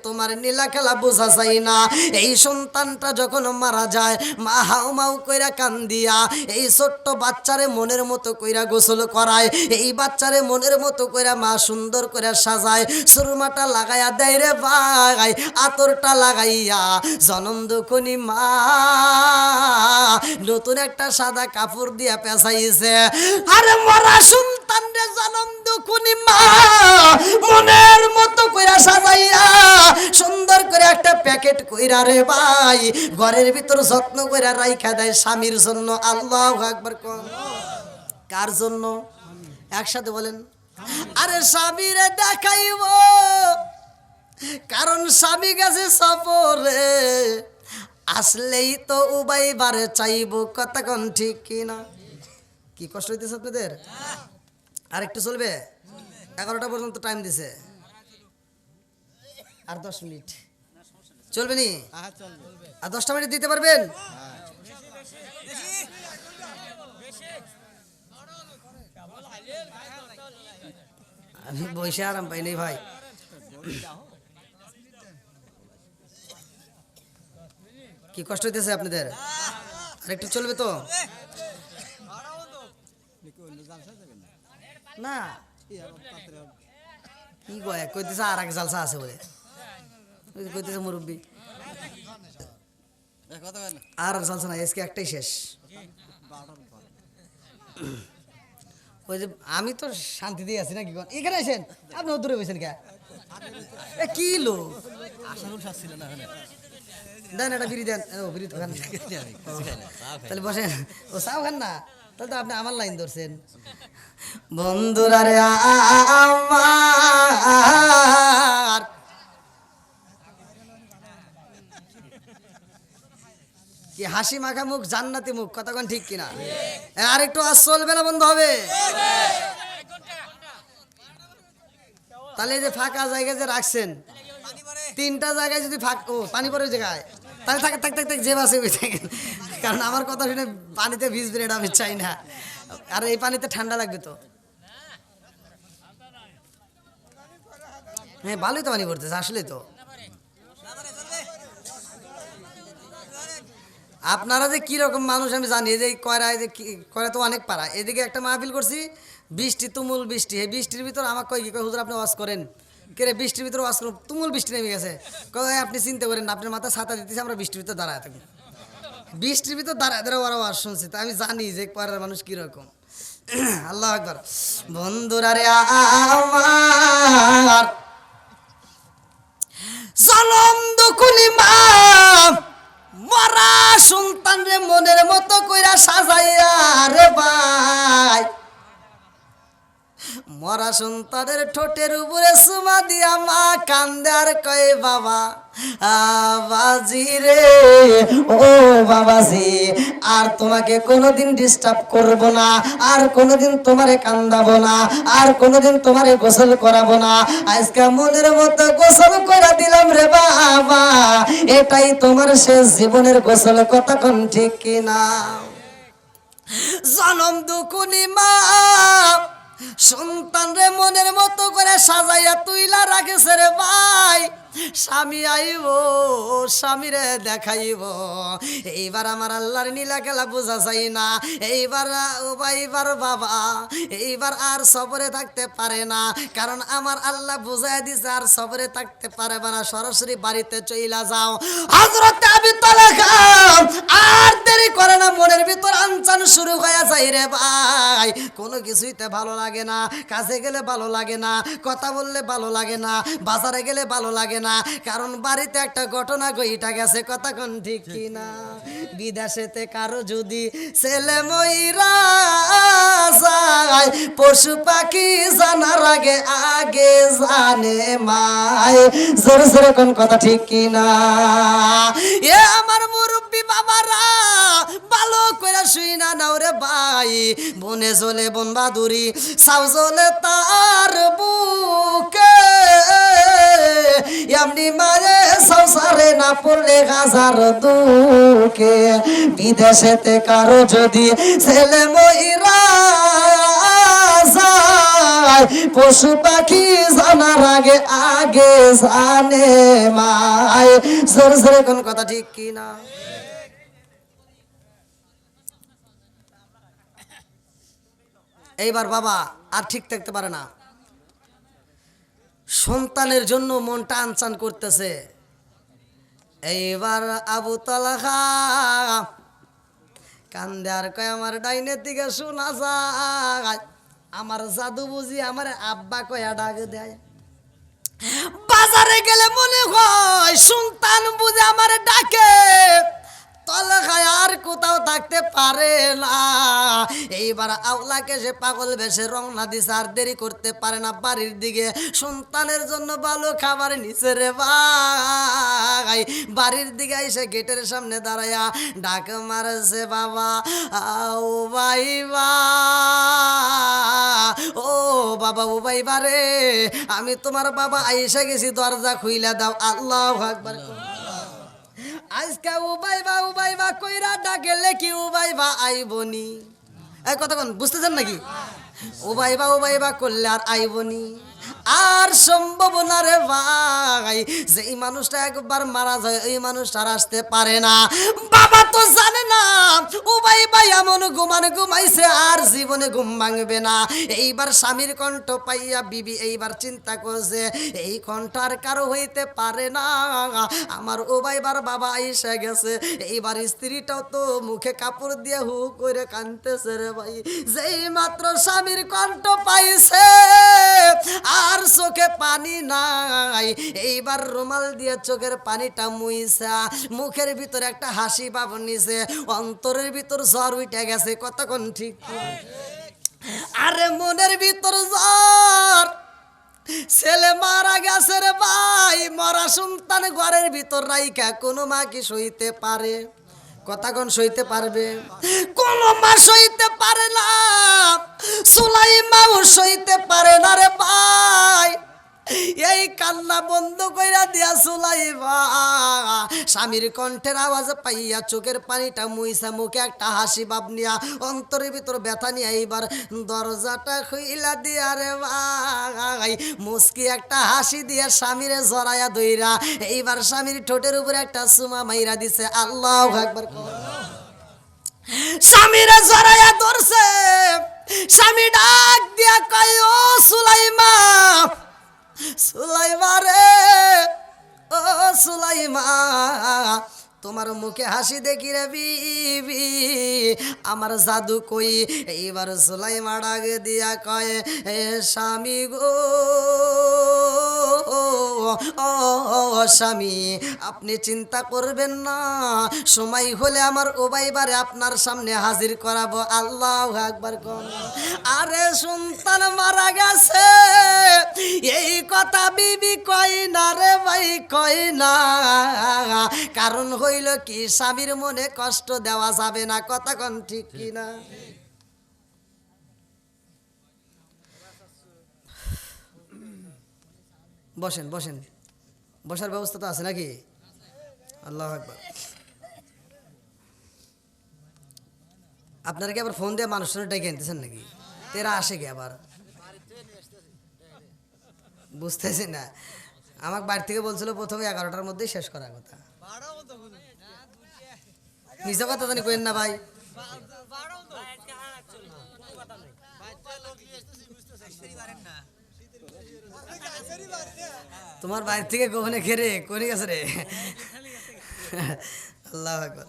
তোমার নীলা খেলা বোঝা যায় না। এই সন্তানটা যখন মারা যায় মা হাউ মাউ কইরা কান্দিয়া এই ছোট্ট বাচ্চারে মনের মতো কইরা গোসল করায়, এই বাচ্চারে মনের মতো কইরা মা সুন্দর করে সাজায়, সুরমাটা লাগাইয়া দেয় রে ভাই, আতরটা লাগাইয়া জনম দুখনি মা নতুন একটা সাদা কাপড় দিয়া পেঁচাইছে। আরে মরা সন্তান রে জনম দুখনি মা মনের মতো কইরা সাজাইয়া সুন্দর করে একটা প্যাকেট কইরা রে ভাই ঘরের ভিতর যত্ন কইরা রাইখা দেয় স্বামীর জন্য। আল্লাহু আকবার কোন। কার জন্য? একসাথে বলেন। আরে স্বামীরে দেখাইব, কারণ স্বামী গেছে সফরে, আসলেই তো উবাই বারে চাইব। কতক্ষণ ঠিক কিনা? কি কষ্ট হইতেছে আপনাদের? আর একটু চলবে? 11টা পর্যন্ত টাইম দিছে, আর 10 মিনিট চলবে নি? আর 10টা মিনিট দিতে পারবেন? আমি বসে আরাম পাই নাই ভাই। কি কষ্ট হইতেছে আপনাদের? আর একটু চলবে তো? না কি কয় কইতেছে আর এক জালসা আছে বলে, কইতেছে মুরব্বী আর জালসা না, আজকে একটাই শেষ। ওই যে আমি তো শান্তি দিয়ে আছি নাকি? এখানে আসেন, আপনি দূরে বসেন কে? কি লো দেন, একটা বিড়ি দেন। ও বিড়ি তো খান, তাহলে বসেন। ও চাও খান না, তাহলে তো আপনি আমার লাইন ধরছেন। বন্ধুরা রে আমার, কি হাসি মাখা মুখ, জান্নাতি মুখ। কতক্ষণ ঠিক কিনা? আর একটু আজ চলবে না, বন্ধ হবে? তাহলে যে ফাঁকা জায়গায় যে রাখছেন 3টা জায়গায় যদি পানি পড়ে জায়গায়, তাহলে থাক থাক থাক যে বাসে থাকেন, কারণ আমার কথা শুনে পানিতে ভিজবেন এটা আমি চাই না। আর এই পানিতে ঠান্ডা লাগবে তো। হ্যাঁ ভালোই তো পানি পড়তেছে আসলে তো। আপনারা যে কিরকম মানুষ আমি জানি, যে কয়রায় যে কয়রা তো অনেক পাড়া, এদিকে একটা মাহফিল করছি, বৃষ্টি তুমুল বৃষ্টি। এই বৃষ্টির ভিতর আমাকে কয় কি কয় হুজুর আপনি ওয়াজ করেন কে রে? বৃষ্টির ভিতরে ওয়াজ করুন, তুমুল বৃষ্টি নেমে গেছে। কয় আপনি চিন্তা করেন না, আপনার মাথা ছাতা দিতেছে, আমরা বৃষ্টির ভিতর দাঁড়ায় থাকি। বৃষ্টির ভিতর দাঁড়ায় দাঁড়ায় ওরা ওয়াজ শুনছি, তা আমি জানি যে পাড়ার মানুষ কিরকম। আল্লাহু আকবার। বন্ধুরা রে আমার, জনম দুকুনি মা মরা সন্তান রে মনের মতো কইরা সাজাইয়া রে ভাই মরা সন্তানের ঠোঁটের উপরে সুমা দিয়া মা কান্দে আর কয় বাবা বাবাজি রে, ও বাবাজি, আর তোমাকে কোনোদিন ডিস্টার্ব করব না, আর কোনোদিন তোমারে কান্দাবো না, আর কোনোদিন তোমারে গোসল করাবো না। আজকে মনের মতো গোসল করে দিলাম রে বাবা, এটাই তোমার শেষ জীবনের গোসল, কতক্ষণ ঠিক কিনা? জনম দুকুনি মা সন্তান রে মনের মতো করে সাজাইয়া তুইলা রাখেছে রে ভাই। স্বামী আইব, স্বামীরে দেখাইব, এইবার আমার আল্লাহর নীলা খেলা বোঝা যায় না। এইবার এইবার বাবা এইবার আর সবরে থাকতে পারে না, কারণ আমার আল্লাহ বুঝাই দিছে আর সবরে থাকতে পারবে না, সরাসরি বাড়িতে চইলা যাও। হযরত আবু তালহা আর দেরি করে না, মনের ভিতর আনচান শুরু হয়ে যায় রে ভাই। কোনো কিছুইতে ভালো লাগে না, কাছে গেলে ভালো লাগে না, কথা বললে ভালো লাগে না, বাজারে গেলে ভালো লাগে না, কারণ বাড়িতে একটা ঘটনা ঘইটা গেছে, কথা কোন ঠিক কিনা? বিদেশেতে কারো যদি ছেলে মইরা যায়, পশু পাখি জানার আগে আগে জানে মায়, জোরে জোরে কোন কথা ঠিক কিনা? এ আমার মুরব্বী বাবারা, ভালো করে শুই না নাও রে ভাই। বনে চলে বন বাদুরি, সাউ চলে তার বুকে, এমনি মারে সংসারে না পড়লে হাজার দুঃখে। বিদেশেতে কারো যদি ছেলে মইরা যায়, পশু পাখি জানার আগে আগে জানে মায়, জোরে জোরে কোন কথা ঠিক কিনা? এইবার বাবা আর ঠিক থাকতে পারে না, সন্তানের জন্য মনটা আনচান করতেছে। এইবার আবু তালহা কান্দে আর কয় আমার ডাইনের দিকে শোনা যায়, আমার জাদু বুঝি আমার আব্বা কয়া ডাক দেয়। বাজারে গেলে মনে হয় সন্তান বুঝে আমার ডাকে, তালহায় আর কোথাও থাকতে পারে না। এইবার আওলাকে সে পাগল বেশে রওনা দিছে, আর দেরি করতে পারে না বাড়ির দিকে। সন্তানের জন্য ভালো খাবার নিচে রে ভাই, বাড়ির দিকে এসে গেটের সামনে দাঁড়ায়া ডাক মারছে, বাবা ও ভাইবা, ও বাবা ও ভাইবা রে, আমি তোমার বাবা আইসা গেছি, দরজা খুইলা দাও। আল্লাহু আকবার। আজকে উবাইবা কইরা ডাকেলে কি উবাইবা আইবনি? এই কথা কোন বুঝতেছেন নাকি? উবাইবা করলে আর আইবনি, আর সম্ভব না রে ভাই। যে এই মানুষটা একবার মারা যায়, এই মানুষটা আর আসতে পারে না। বাবা তো জানে না উবাইবা এমন ঘুমাইছে আর জীবনে ঘুম ভাঙবে না। এইবার স্বামীর কণ্ঠ পাইয়া বিবি এইবার চিন্তা করছে, এই কণ্ঠ আর কারো হইতে পারে না, আমার উবাইবার বাবা আইসা গেছে। এইবার স্ত্রীটাও তো মুখে কাপড় দিয়ে হু করে কাঁদতেছে রে ভাই। যেই মাত্র স্বামীর কণ্ঠ পাইছে আর চোখে পানি নাই, এইবার রুমাল দিয়ে চোখের পানিটা মুইছা মুখের ভিতরে একটা হাসি ভাব নিছে, অন্তরের ভিতর জ্বর উঠে গেছে। কতক্ষণ ঠিক? আরে মনের ভিতর জ্বর, ছেলে মারা গেছে রে ভাই, মরা সন্তান ঘরের ভিতর রাইখা কোনো মা কি সইতে পারে? কতক্ষণ সইতে পারবে? কোন মা সইতে পারে না, সুলাইমাও সইতে পারে না রে ভাই। এই কান্না বন্ধ কইরা দিয়া সুলাইমা স্বামীর কণ্ঠের আওয়াজ পাইয়া চোখের পানিটা মুইসা মুখে একটা হাসি ভাব নিয়া অন্তরের ভিতর ব্যথা নিয়ে এইবার দরজাটা খুইলা দিয়া রে ভাই মুস্কি একটা হাসি দিয়া স্বামীরে জড়াইয়া দইরা এইবার স্বামীর ঠোঁটের উপরে একটা চুমা মাইরা দিছে। আল্লাহু আকবার। স্বামীরে জড়াইয়া ধরছে, স্বামী ডাক দিয়া কয়, ও সুলাইমা, সুলাইমা রে, ও সুলাইমা, তোমার মুখে হাসি দেখি রে বিবি, আমার জাদু কই? এইবার সুলাইমা ডাকে দিয়া কয়, এ স্বামী গো, ও স্বামী আপনি চিন্তা করবেন না, সময় হলে আমার ওবাইবারে আপনার সামনে হাজির করাবো। আল্লাহু আকবার কোন। আরে সন্তান মারা গেছে এই কথা বিবি কয় না রে ভাই, কয় না। কারণ হইল কি, স্বামীর মনে কষ্ট দেওয়া যাবে না। কথা কোন ঠিক কিনা? বসেন বসেন, বসার ব্যবস্থা তো আছে নাকি? আল্লাহু আকবার। আপনারা কি আবার ফোন দিয়ে মানুষের ডেকে আনতেছেন নাকি? তেরা আসে কি আবার? বুঝতেছি না। আমাকে বাড়ি থেকে বলছিল প্রথমে 11টার মধ্যেই শেষ করার কথা। মিশা কথা জানি কইেন না ভাই। তোমার বাড়ি থেকে কোনে খেরে কোনে গেছে রে? আল্লাহু আকবার।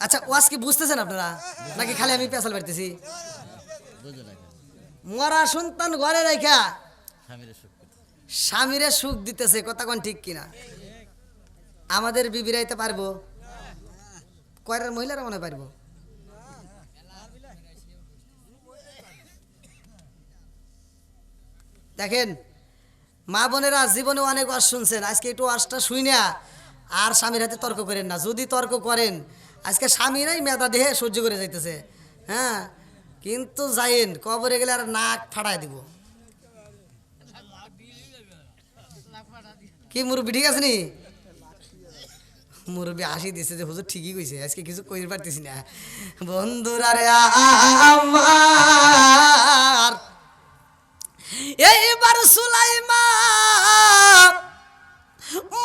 আচ্ছা ওয়াজ কি বুঝতেছেন আপনারা নাকি খালি আমি পেছাল বাড়তেছি? মরা সন্তান ঘরে রাখা স্বামীরে সুখ দিতেছে। কথা কোন ঠিক কিনা? আমাদের বিবিরাইতে পারবো? কয়টার মহিলারা মনে পারবো? দেখেন মা বোনেরা জীবনে অনেক ওয়াজ শুনছেন, আজকে একটু ওয়াজটা শুই না আর স্বামীর হাতে তর্ক করেন না। যদি তর্ক করেন আজকে স্বামীরাই মেধা দেহে সহ্য করে যাইতেছে। হ্যাঁ কিন্তু যাইন কবরে গেলে আর নাক ফাটাই দিব। কি মুরব্বি ঠিক আছে নি? মুরব্বি হাসি দিছে যে হুজুর ঠিকই কইছে, আজকে কিছু কইতে পারতেছি না। বন্ধুরা রে আমার, এইবার সুলাইমান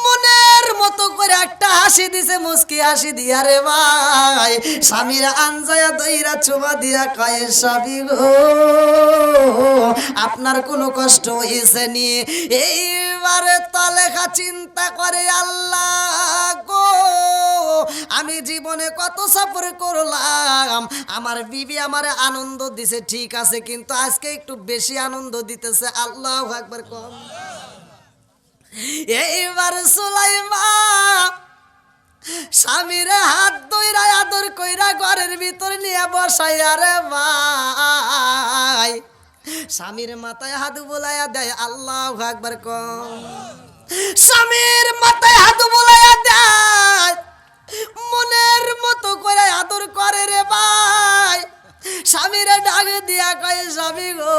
মনের মতো করে একটা হাসি দিছে, মুস্কি হাসি দিয়া রে ভাই স্বামীরা আনজায়া দইরা চুমা দিয়া কয় স্বামী গো আপনার কোনো কষ্ট হইছে নি? এইবারে তলেখা চিন্তা করে আল্লাহ গো আমি জীবনে কত সফর করলাম, আমার বিবি আমারে আনন্দ দিছে ঠিক আছে, কিন্তু আজকে একটু বেশি আনন্দ দিতেছে। আল্লাহু আকবার কম। এইবার সুলাইমান স্বামীরে হাত ধইরা আদর কইরা ঘরের ভিতর নিয়ে বসাইয়া রে ভাই স্বামীর মাথায় হাত বুলাইয়া দেয়। আল্লাহু আকবার কম। স্বামীর মাথায় হাত বুলাইয়া দেয়, মনের মতো করে আদর করে রে ভাই। স্বামীরে ডাক দিয়া কয় স্বামী গো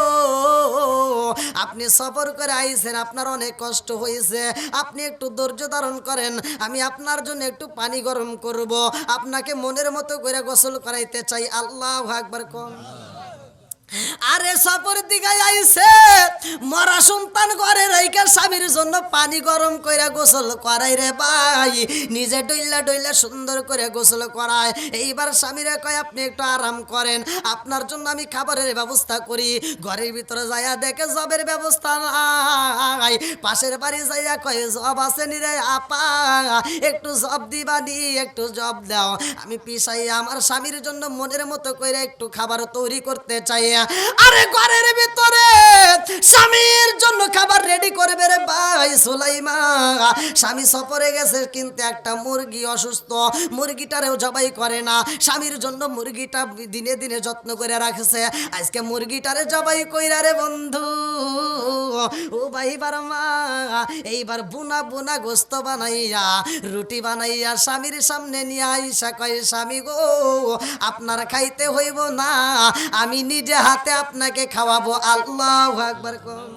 আপনি সফর করে আইছেন, আপনার অনেক কষ্ট হয়েছে, আপনি একটু ধৈর্য ধারণ করেন, আমি আপনার জন্য একটু পানি গরম করব, আপনাকে মনের মতো করে গোসল করাইতে চাই। আল্লাহু আকবার কম। আরে সফর দিকে আইছে মরা সন্তান ঘরে রাইখা স্বামীর জন্য পানি গরম কইরা গোসল করাই রে ভাই, নিজে ডইলা ডইলা সুন্দর করে গোসল করায়। এইবার স্বামীরে কয় আপনি একটু আরাম করেন, আপনার জন্য আমি খাবারের ব্যবস্থা করি। ঘরের ভিতরে যাইয়া দেখে জবের ব্যবস্থা নাই, পাশের বাড়ি যাইয়া কয় জব আছে নি রে আপা, একটু জব দিবানি, একটু জব দাও, আমি পিছাইয়া আমার স্বামীর জন্য মনের মতো করে একটু খাবার তৈরি করতে চাই। আরে ঘরের ভিতরে স্বামীর জন্য খাবার রেডি করবে রে ভাই সুলাইমান। স্বামী সফরে গেছে কিন্তু একটা মুরগি অসুস্থ, মুরগিটারেও জবাই করে না, স্বামীর জন্য মুরগিটা দিনে দিনে যত্ন করে রাখছে। আজকে মুরগিটারে জবাই কইরা রে বন্ধু ও ভাইবার মা এইবার বুনা বুনা গোস্ত বানাইয়া রুটি বানাইয়া স্বামীর সামনে নিয়ে আইসা কয় স্বামী গো আপনার খাইতে হইব না, আমি নিজে হাতে আপনাকে খাওয়াবো। আল্লাহু আকবার কম।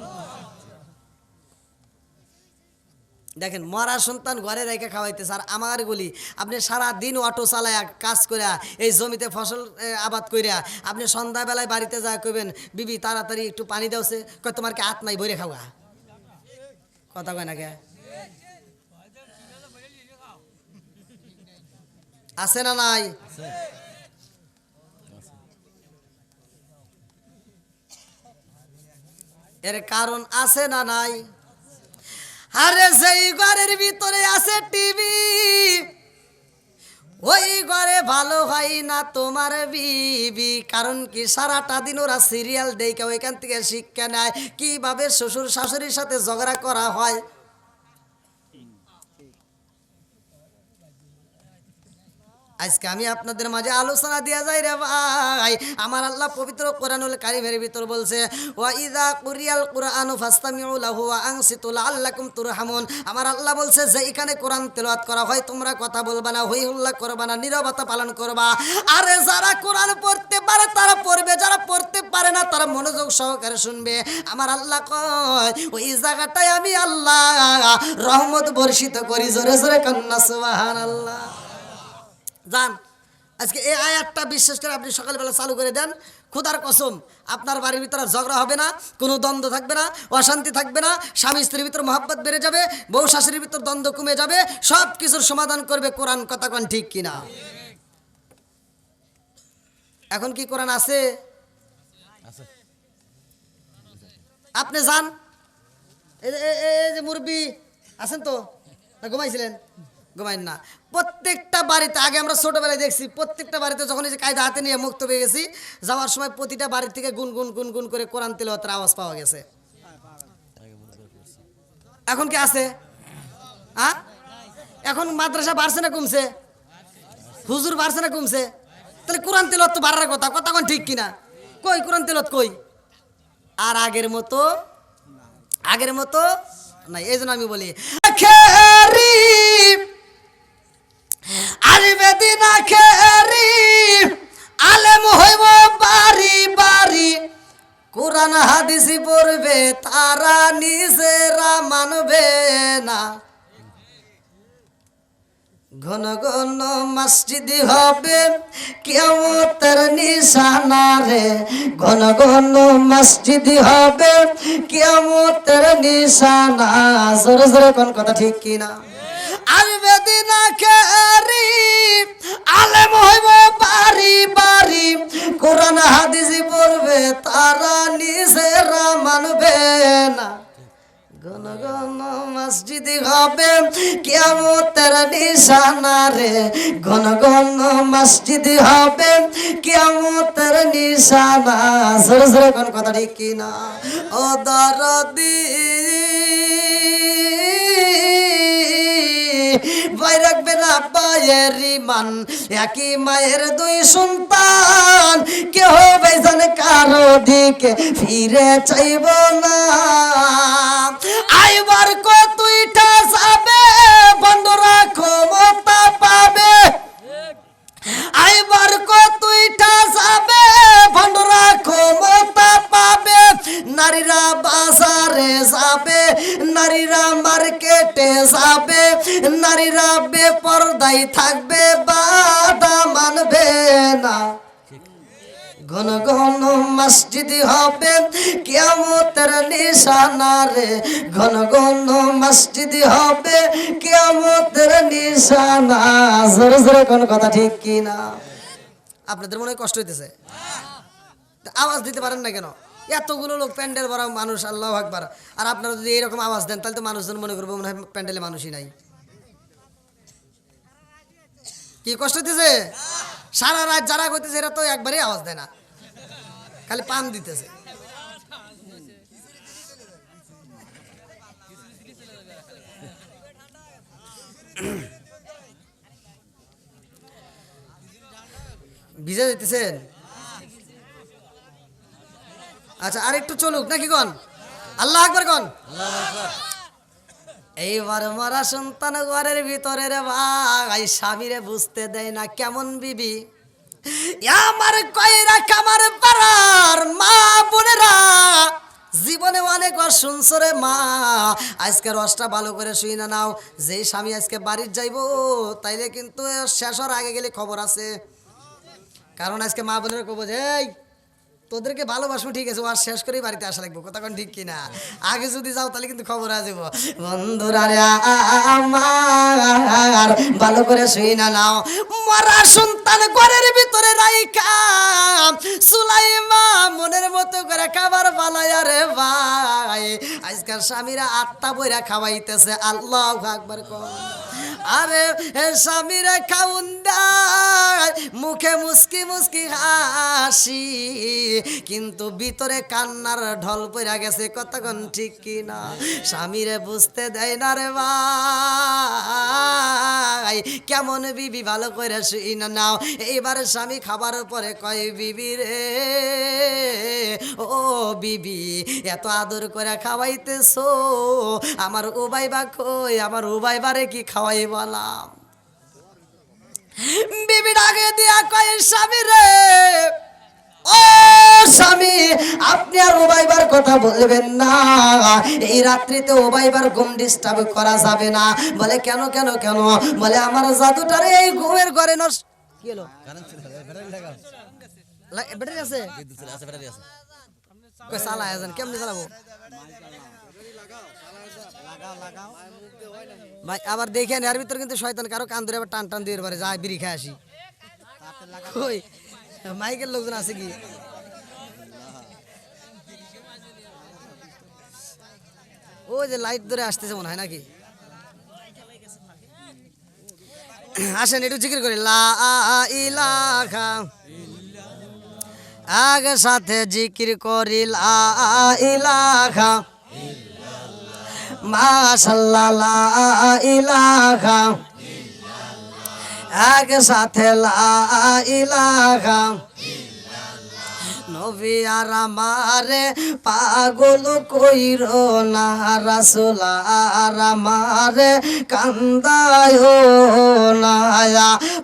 দেখেন মরা সন্তান ঘরে রেখে খাওয়াইতেছে আর আমার গুলি আপনি সারা দিন অটো চালায়া কাজ করিয়া এই জমিতে ফসল আবাদ করিয়া আপনি সন্ধ্যাবেলায় বাড়িতে যা কইবেন বিবি তাড়াতাড়ি একটু পানি দাওছে, কয় তোমার কি হাত নাই ভরে খাওয়া? কথা কয় না কে? আছে না নাই? এর কারণ আছে না নাই? আরে সেই ঘরের ভিতরে আছে টিভি, ওই ঘরে ভালো হয় না তোমার বিবি। কারণ কি সারাটা দিন ওরা সিরিয়াল দেখে ওইখান থেকে শিক্ষা নেয় কিভাবে শ্বশুর শাশুড়ির সাথে ঝগড়া করা হয়। আজকে আমি আপনাদের মাঝে আলোচনা দিয়া যাই রে ভাই। আমার আল্লাহ পবিত্র কোরআনুল কারীমের ভিতর বলছে, ওয়া ইযা কুরিয়াল কুরআনু ফাসতামিউ লাহু ওয়া আনসিতু লাআল্লাকুম তুরহামুন। আমার আল্লাহ বলছে যে এখানে কোরআন তেলাওয়াত করা হয় তোমরা কথা বলবা না, হই হুল্লা করবা না, নীরবতা পালন করবা। আরে যারা কোরআন পড়তে পারে তারা পড়বে, যারা পড়তে পারে না তারা মনোযোগ সহকারে শুনবে। আমার আল্লাহ কয় ওই জায়গাটায় আমি আল্লাহ রহমত বর্ষিত করি। জোরে জোরে কন্যা সুবহানাল্লাহ। যান আজকে এই আয়াতটা বিশ্বাস করে আপনি সকালবেলা চালু করে দেন, খোদার কসম আপনার বাড়ির ভিতরে ঝগড়া হবে না, কোনো দ্বন্দ্ব থাকবে না, অশান্তি থাকবে না, স্বামী স্ত্রীর ভিতর মহব্বত বেড়ে যাবে, বউ শাশুড়ির ভিতর দ্বন্দ্ব কমে যাবে, সব কিছুর সমাধান করবে কোরআন। কথা কোন ঠিক কিনা? এখন কি কোরআন আছে? আপনি যান, এই যে মুরব্বি আছেন তো, না ঘুমাইছিলেন? ঘুমাইন না। প্রত্যেকটা বাড়িতে আগে আমরা ছোটবেলায় দেখছি, প্রত্যেকটা বাড়িতে যখন এই যে কায়দা হাতে নিয়ে মুক্ত পেয়ে গেছি, যাওয়ার সময় প্রতিটা বাড়ি থেকে গুনগুন গুনগুন করে কোরআন তিলাওয়াতের আওয়াজ পাওয়া গেছে। এখন কি আছে? হ্যাঁ, এখন মাদ্রাসা বাড়ছে না কমছে? হুজুর বাড়ছে না কমছে? তাহলে কোরআন তিলাওয়াত তো বাড়ার কথা। কথা কোন ঠিক কিনা? কই কোরআন তিলাওয়াত কই? আর আগের মতো নাই। এই জন্য আমি বলি আসবে দিন আখেরি, আলেম হইব বাড়ি বাড়ি, কোরআন হাদিস পড়বে তারা নিজেরা মানবে না। ঘন ঘন মসজিদ হবে কিয়ামতের নিশানা রে, ঘন ঘন মসজিদ হবে কিয়ামতের নিশানা। জোরে জোরে কোন কথা ঠিক কিনা? আসবে দিন আখেরি, আলেম হইব বাড়ি বাড়ি, কোরআন হাদিস পড়বে তারা নিজেরা মানবে না। ঘন ঘন মসজিদ হবে কিয়ামতের নিশানা রে, ঘন ঘন মসজিদ হবে কিয়ামতের নিশানা। জোরে জোরে কোন কথা ঠিক কিনা? ও দরদি ভাই রাখবে না পায়ের ইমান, একই মায়ের দুই সন্তান, কেহ বেজান কারো দিকে ফিরে চাইব না। আইবার কতইটা যাবে বন্ধুরা ক্ষমতা পাবে, আইবার কতইটা যাবে বন্ধুরা ক্ষমতা পাবে। নারীরা বাজারে যাবে, নারীরা মার্কেটে যাবে, নারীরা বেপরদাই থাকবে, বাধা মানবে না। ঘন ঘন মসজিদ হবে কিয়ামতের নিশানা রে, ঘন ঘন মসজিদ হবে কিয়ামতের নিশানা। জোরে জোরে কোন কথা ঠিক কিনা? আপনাদের মনে হয় কষ্ট হইতেছে, আওয়াজ দিতে পারেন না কেন? এতগুলো লোক, প্যান্ডেল ভরা মানুষ, আল্লাহু আকবার। আর আপনারা যদি এইরকম আওয়াজ দেন তাহলে তো মানুষজন মনে করবো মনে হয় প্যান্ডেলে মানুষই নাই। কি কষ্ট হইতেছে? সারা রাত যারা করতেছে এরা তো একবারই আওয়াজ দেয় না, খালি পান দিতেছে। ভিজে যেতেছেন? আচ্ছা আর একটু চলুক নাকি কন? আল্লাহ আকবার কন। এইবার মরা সন্তান ঘরের ভিতরে রে ভাই, স্বামীরে বুঝতে দেয় না কেমন বিবি। আমার কয়রা কামার পাড়ার মা বোনেরা জীবনে অনেক শুনছো রে মা, আজকে রসটা ভালো করে শুই না নাও। যেই স্বামী আজকে বাড়ির যাইবো তাইলে কিন্তু শেষ হওয়ার আগে গেলে খবর আছে। কারণ আজকে মা বোনের কব যে এই তোদেরকে ভালোবাসবো ঠিক আছে, আর শেষ করেই বাড়িতে আসা লাগবো। কথা কোন ঠিক কিনা? আগে যদি যাও তাহলে কিন্তু খবর আসবো। বন্ধুরা রে আমার ভালো করে শুই না নাও, মরা সন্তান ঘরের ভিতরে রাইখা সুলাইমা মনের মতো করে খাবার বানায়া রে ভাই, আজকাল স্বামীরা আত্মা বইরা খাওয়াইতেছে। আল্লাহু আকবার কর। আরে স্বামীরে খাউন দেয় মুখে মুস্কি মুস্কি হাসি, কিন্তু ভিতরে কান্নার ঢল পড়া গেছে, কতক্ষণ ঠিক কি না? স্বামীরে বুঝতে দেয় না রে ভাই, কেমন বিবি ভালো করে শুই না নাও। এইবার স্বামী খাবার পরে কয় বিবি রে, ও বিবি এত আদর করে খাওয়াইতেছো, আমার উবাইবা কই, আমার উবাইবারে কি খাওয়াই বলাম? বিবি ডাকে দিয়া কয় স্বামী রে, ও স্বামী আপনি আর উবাইবার কথা বলবেন না, এই রাত্রিতে উবাইবার ঘুম ডিস্টার্ব করা যাবে না। বলে কেন কেন কেন? বলে আমার জাদুটারে এই ঘুমের ঘরে নষ্ট কি হলো? ব্যাটারি আছে কই চালায় যান, কেমনে চালাবো ভাই? আবার দেখেন এর ভিতর কিন্তু শয়তান কারো কান ধরে আবার টান টান দিয়ে পারে, যায় বিড়ি খেয়ে আসি। কই মাইকের লোকজন আছে কি? ওই যে লাইট ধরে আসতেছে মনে হয় নাকি? আসেন একটু জিকির করি, লা ইলাহা, আগে সাথে জিকির করি লা ইলাহা, মাশাআল্লাহ লা ইলাহা, আগে সাথে লা ইলাহা। নবী আর আমারে পাগল কইরো না, রাসূল আর আমারে কান্দায়ো না,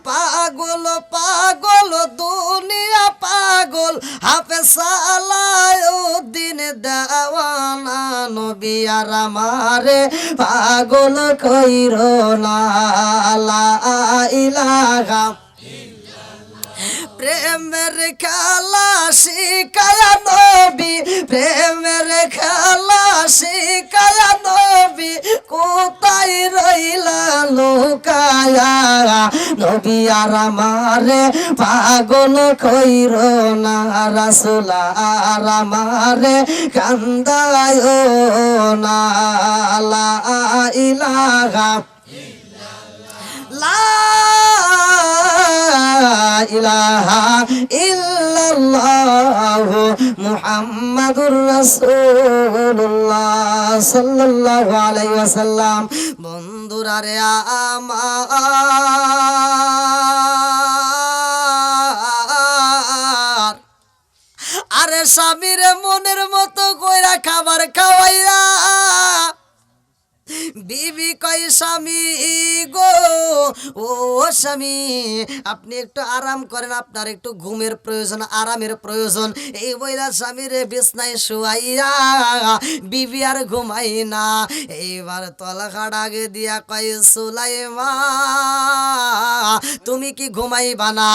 পাগল পাগল দুনিয়া পাগল, হাফেজ সালাউদ্দিন দেওয়ানা। নবী আর আমারে পাগল কইরো না, লা ইলাহা, প্রেমের খেলা শিখায়া নবী, প্রেমের খেলা শিখায়া নবী, কোথায় রইলা লুকায়া? নবী আর আমারে পাগল কইরো না, রাসূল আর আমারে কান্দায়ো না, লা ইলাহা, লা ইলাহা ইল্লাল্লাহ মুহাম্মাদুর রাসূলুল্লাহ সাল্লাল্লাহু আলাইহি ওয়াসাল্লাম। বন্ধুরা রে আমার, আরে স্বামীর মনের মতো কইরা খাবার খাওয়াইয়া বিবি কয় স্বামী গো, ও স্বামী আপনি একটু আরাম করেন, আপনার একটু ঘুমের প্রয়োজন, আরামের প্রয়োজন। এই বইলা স্বামীর বিছনায় শুয়াইয়া বিবি আর ঘুমাই না। এইবার তলখা ডাকে দিয়া কয় সুলাইমা তুমি কি ঘুমাইবা না?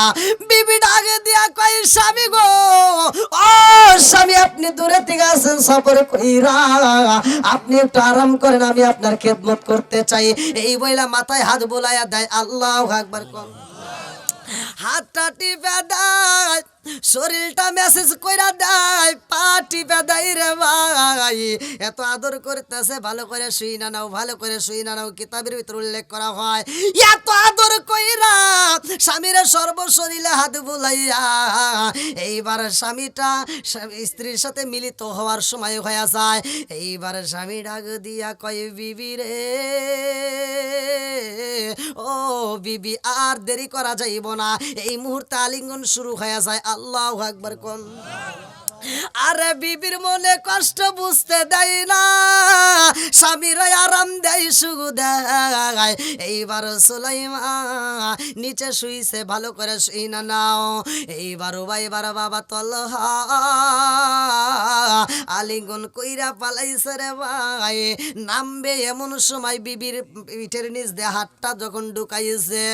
বিবি ডাকে দিয়া কয় স্বামী গো, ও স্বামী আপনি দূরে থেকে আছেন সফর কইরা, আপনি একটু আরাম করেন, আমি আপনার খেদমত করতে চাই। এই বইলা মাথায় হাত বোলাইয়া দেয়, আল্লাহু আকবার কর। হাতটা টিপে দেয়, শরীরটা মেসেজ কইরা দেয়, পা টিপে দেয় রে ভাই। এত আদর করতেছে, ভালো করে শুই না নাও, ভালো করে শুই না নাও, কিতাবের ভিতর উল্লেখ করা হয়। এত আদর কইরা স্বামীর সর্বশরীরে হাত বুলাইয়া এইবার স্বামীটা স্ত্রীর সাথে মিলিত হওয়ার সময় হয়ে যায়। এইবার স্বামী ডাক দিয়া কয় বিবি রে, ও বিবি আর দেরি করা যাইব না, এই মুহূর্তে আলিঙ্গন শুরু হয়ে যায়। আল্লাহু আকবার কোন। আরে বিবির মনে কষ্ট বুঝতে দেয় না, স্বামীর আরাম দেয়, সুখ দেয়। এইবার সুলাইমা নিচে শুইছে, ভালো করে শুই না নাও। এইবার উবাইবার বাবা তলহা আলিঙ্গন কইরা পালাইছে রে ভাই। নামবে এমন সময় বিবির পিঠের নিচ দিয়ে হাতটা যখন ঢুকাইছে,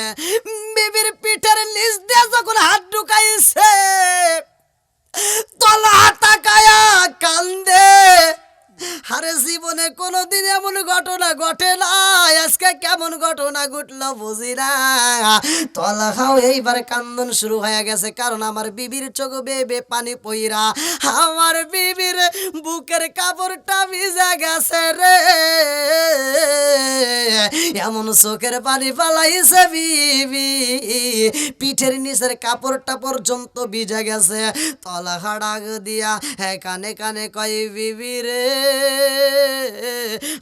বিবির পিঠের নিচ দিয়ে যখন হাত ঢুকাইছে, তলা তাকায়া কান্দে। আরে জীবনে কোনোদিন এমন ঘটনা ঘটে না, আজকে কেমন ঘটনা ঘটলো বুঝি না। তলহাও এইবার কান্দন শুরু হয়ে গেছে, কারণ আমার বিবির চোখ বেয়ে পানি পইরা আমার বিবির বুকের কাপড়টা ভিজে গেছে রে। এমন চোখের পানি পালাইছে বিবি, পিঠের নিচের কাপড়টা পর্যন্ত ভিজে গেছে। তলা হাড়াগ দিয়া হ্যাঁ কানে কানে কয় বিবি রে,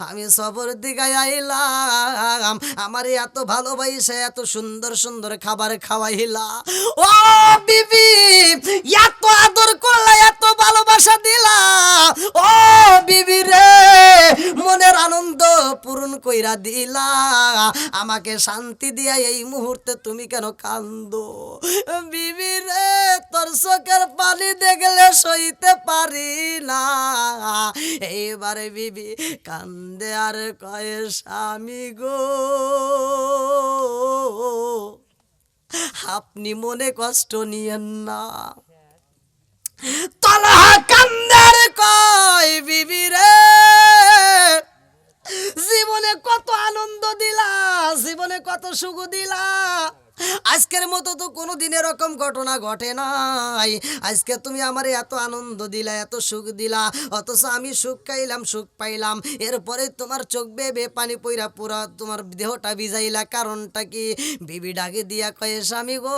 আমি সবর দিকে আইলাম, আমার এত ভালোবাসে এত সুন্দর সুন্দর খাবার খাওয়াইলা। ও বিবি, এত আদর করলা, এত ভালোবাসা দিলা, ও বিবি রে, মনের আনন্দ পূরণ কইরা দিলা, আমাকে শান্তি দিয়া এই মুহূর্তে তুমি কেন কান্দো? বিবি রে, তোর চোখের পানি দেখলে সইতে পারি না। এইবারে বিবি কান্দে আর কয়ে স্বামী গো, আপনি মনে কষ্ট নিয়েন না। তলা কান্দার কয় বিবি রে, জীবনে কত আনন্দ দিলা, জীবনে কত সুখ দিলা, আজকের মতো তো কোনো দিন এরকম ঘটনা ঘটে নাই। আজকে তুমি আমার এত আনন্দ দিলা, এত সুখ দিলা, অথচ আমি সুখ খাইলাম, সুখ পাইলাম, এরপরে তোমার চোখ বেয়ে পানি পইরা পুরা তোমার দেহটা ভিজাইলা, কারণটা কি? বিবি ডাকে দিয়া কয়ে স্বামী গো,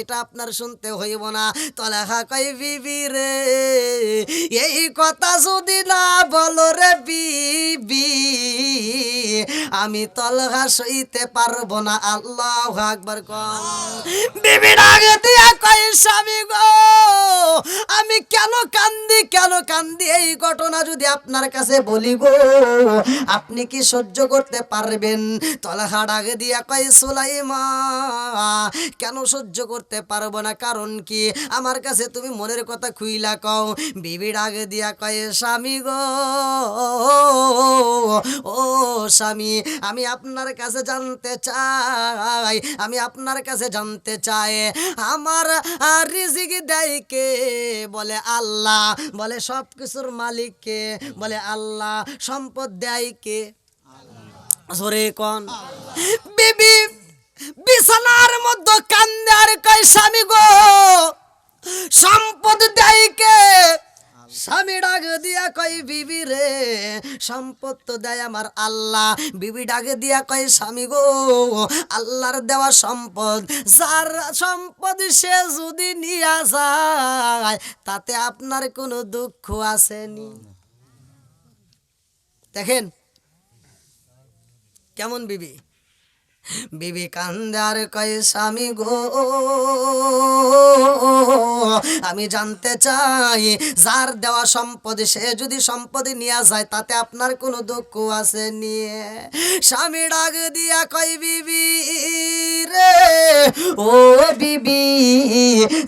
এটা আপনার শুনতে হইব না। তলাখা কয় বিবি রে, এই কথা যদি না বলো রে বিবি, আমি তলহা সইতে পারবো না। আল্লাহু আকবার। বিবি ডাকে দিয়া কয় স্বামী গো, আমি কেন কান্দি, কেন কান্দি, এই ঘটনা যদি আপনার কাছে বলি গো, আপনি কি সহ্য করতে পারবেন? তলহা ডাকে দিয়া কয় সুলাইমা, কেন সহ্য করতে পারবো না, কারণ কি? আমার কাছে তুমি মনের কথা খুইলা কও। বিবি ডাকে দিয়া কয় স্বামী গো, ও স্বামী, আমি আপনার কাছে জানতে চাই, আমি আপনার কাছে জানতে চাই, আমার রিজিক দেয় কে? বলে আল্লাহ। বলে সব কিছুর মালিক কে? বলে আল্লাহ। সম্পদ দেয় কে? জোরে কোন। বিবি বিছানার মধ্যে কান্দে আর কয় স্বামী গো, সম্পদ দেয় কে? স্বামী ডাক দিয়া কয় বিবি রে, সম্পদ তো দেয় আমার আল্লাহ। বিবি ডাকে দিয়া কয় স্বামী গো, আল্লাহর দেওয়া সম্পদ, যার সম্পদ সে যদি নিয়ে যায়, তাতে আপনার কোনো দুঃখ আসেনি? দেখেন কেমন বিবি। বিবি কান্দে আর কয় স্বামী গো, আমি জানতে চাই, যার দেওয়া সম্পদ সে যদি সম্পদ নিয়ে যায়, তাতে আপনার কোনো দুঃখ আছে নিয়ে? স্বামী ডাক দিয়া কয় বিবি রে, ও বিবি,